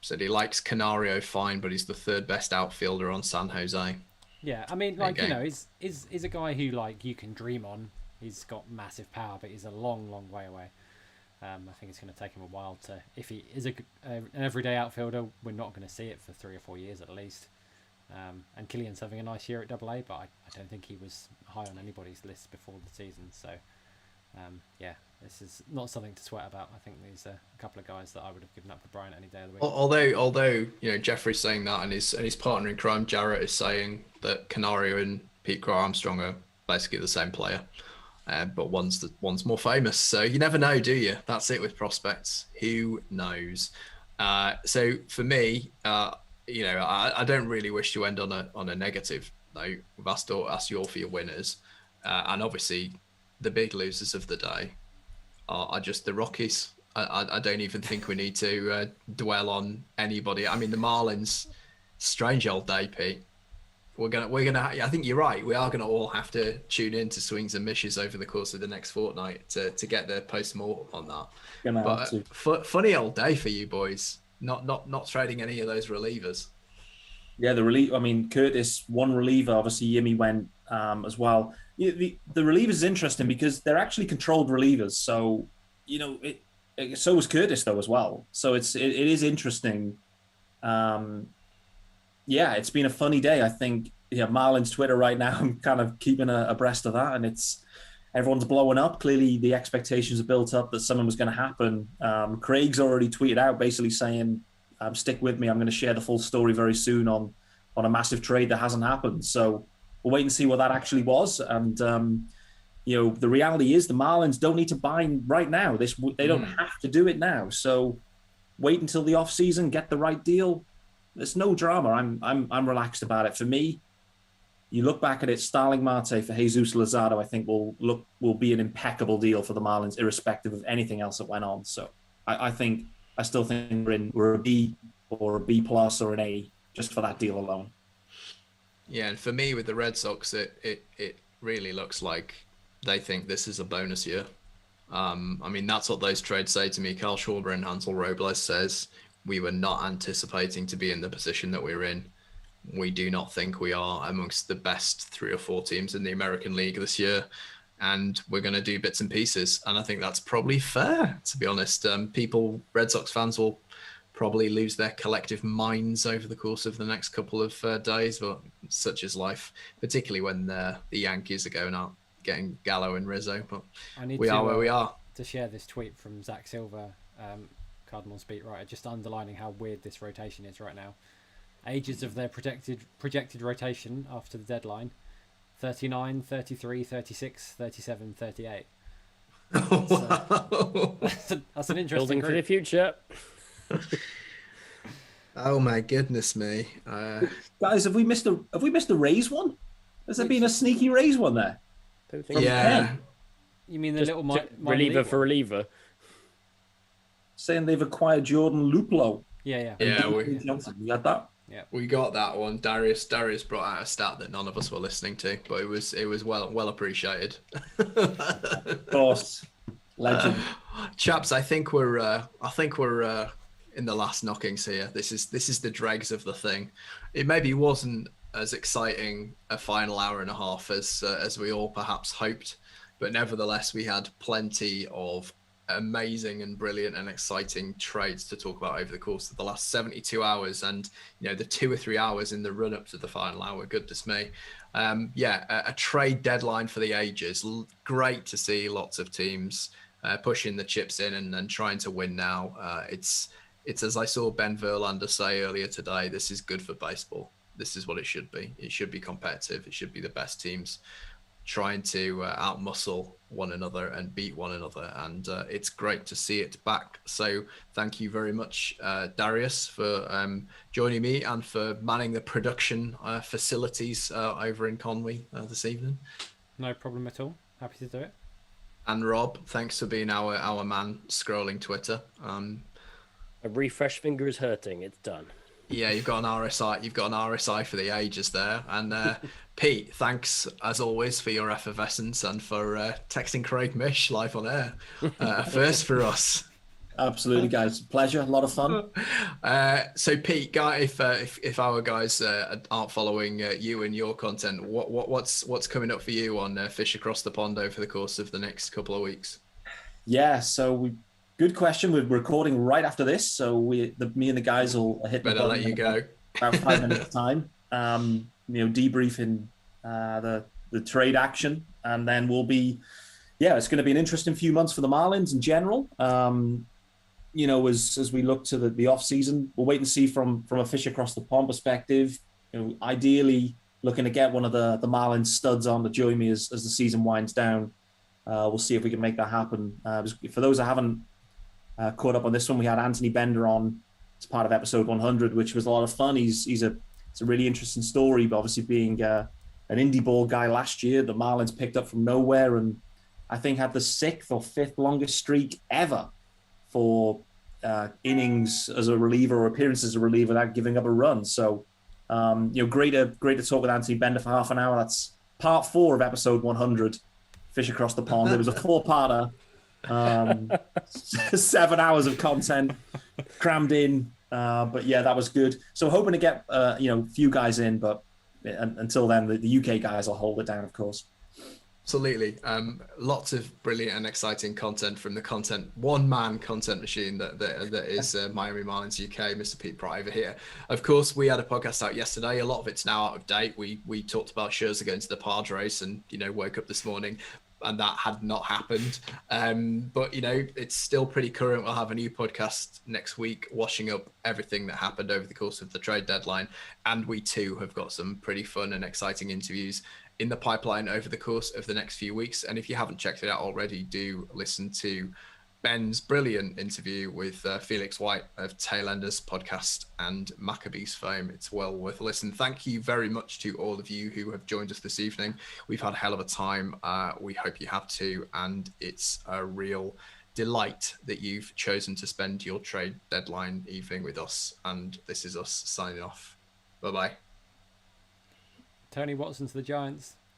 Said he likes Canario fine, but he's the 3rd best outfielder on San Jose. Yeah, I mean, like, you know, he's a guy who, like, you can dream on. He's got massive power, but he's a long, long way away. I think it's going to take him a while to... If he is an everyday outfielder, we're not going to see it for 3 or 4 years at least. And Killian's having a nice year at AA, but I don't think he was high on anybody's list before the season. So, yeah, this is not something to sweat about. I think these are a couple of guys that I would have given up for Bryant any day of the week. Although you know, Jeffrey's saying that, and his partner in crime, Jarrett, is saying that Canario and Pete Crow Armstrong are basically the same player. But one's more famous, so you never know, do you? That's it with prospects. Who knows? So for me, you know, I don't really wish to end on a negative note. We've asked you all for your winners, and obviously the big losers of the day are just the Rockies. I don't even think we need to dwell on anybody. I mean, the Marlins, strange old day, Pete. We're gonna. I think you're right. We are gonna all have to tune in to swings and misses over the course of the next fortnight to get the post-mortem on that. But funny old day for you boys. Not trading any of those relievers. Yeah, I mean, Curtis, one reliever. Obviously, Yimi went as well. The relievers is interesting because they're actually controlled relievers. So, you know, so was Curtis though as well. So it is interesting. Yeah, it's been a funny day. I think Marlins Twitter right now, I'm kind of keeping abreast of that, and everyone's blowing up. Clearly, the expectations are built up that something was going to happen. Craig's already tweeted out basically saying, "Stick with me. I'm going to share the full story very soon on a massive trade that hasn't happened." So we'll wait and see what that actually was. And the reality is the Marlins don't need to buy right now. They don't have to do it now. So wait until the off season, get the right deal. There's no drama. I'm relaxed about it. For me, you look back at it, Starling Marte for Jesus Luzardo, I think will be an impeccable deal for the Marlins, irrespective of anything else that went on. So I still think we're a B or a B plus or an A just for that deal alone. Yeah, and for me with the Red Sox, it really looks like they think this is a bonus year. I mean, that's what those trades say to me. Kyle Schwarber and Hansel Robles says we were not anticipating to be in the position that we're in. We do not think we are amongst the best 3 or 4 teams in the American League this year. And we're going to do bits and pieces. And I think that's probably fair, to be honest. Red Sox fans will probably lose their collective minds over the course of the next couple of days, but such is life, particularly when the Yankees are going out, getting Gallo and Rizzo. But we are where we are. To share this tweet from Zach Silver, Cardinals beat writer, just underlining how weird this rotation is right now. Ages of their projected rotation after the deadline: 39, 33, 36, 37, 38. Wow. That's an interesting Building group. for the future. Oh my goodness me. Guys, have we missed a Rays one? Has there been a sneaky Rays one there? Don't think Yeah. You mean the little reliever for reliever? Saying they've acquired Jordan Luplow. Yeah. Yeah, we had that. Yeah, we got that one. Darius brought out a stat that none of us were listening to, but it was well appreciated. Of course, legend. Chaps, I think we're in the last knockings here. This is the dregs of the thing. It maybe wasn't as exciting a final hour and a half as we all perhaps hoped, but nevertheless we had plenty of amazing and brilliant and exciting trades to talk about over the course of the last 72 hours, and the 2 or 3 hours in the run up to the final hour. Goodness me. A trade deadline for the ages. Great to see lots of teams pushing the chips in and trying to win now. It's as I saw Ben Verlander say earlier today, this is good for baseball. This is what it should be. It should be competitive. It should be the best teams trying to outmuscle one another and beat one another, and it's great to see it back. So thank you very much, Darius, for joining me and for manning the production facilities over in Conwy this evening. No problem at all. Happy to do it. And Rob, thanks for being our man scrolling Twitter. A refresh finger is hurting. It's done. Yeah, you've got an RSI. You've got an RSI for the ages there. And Pete, thanks as always for your effervescence and for texting Craig Mish live on air. First for us. Absolutely, guys. Pleasure. A lot of fun. So Pete, guy, if our guys aren't following you and your content, what's coming up for you on Fish Across the Pond over the course of the next couple of weeks? Yeah. So good question. We're recording right after this, so me and the guys will hit. Better let you go. About 5 minutes time. Debriefing the trade action, and then we'll be. Yeah, it's going to be an interesting few months for the Marlins in general. As we look to the off season, we'll wait and see from a Fish Across the Pond perspective. Ideally looking to get one of the Marlins studs on to join me as the season winds down. We'll see if we can make that happen. For those that haven't caught up on this one, we had Anthony Bender on as part of episode 100, which was a lot of fun. It's a really interesting story, but obviously being an indie ball guy last year, the Marlins picked up from nowhere and I think had the 6th or 5th longest streak ever for innings as a reliever or appearances as a reliever without giving up a run. So, great to talk with Anthony Bender for half an hour. That's part 4 of episode 100, Fish Across the Pond. It was a 4-parter, 7 hours of content crammed in. But yeah, that was good. So hoping to get a few guys in, but until then, the UK guys will hold it down, of course. Absolutely. Lots of brilliant and exciting content from the one-man content machine that is Miami Marlins UK, Mr. Pete Pratt over here. Of course, we had a podcast out yesterday. A lot of it's now out of date. We talked about Scherzer going to the Padres and, woke up this morning and that had not happened. But, it's still pretty current. We'll have a new podcast next week, washing up everything that happened over the course of the trade deadline. And we too have got some pretty fun and exciting interviews in the pipeline over the course of the next few weeks. And if you haven't checked it out already, do listen to Ben's brilliant interview with Felix White of Tailenders podcast and Maccabees fame. It's well worth a listen. Thank you very much to all of you who have joined us this evening. We've had a hell of a time. We hope you have too. And it's a real delight that you've chosen to spend your trade deadline evening with us. And this is us signing off. Bye-bye. Tony Watson to the Giants.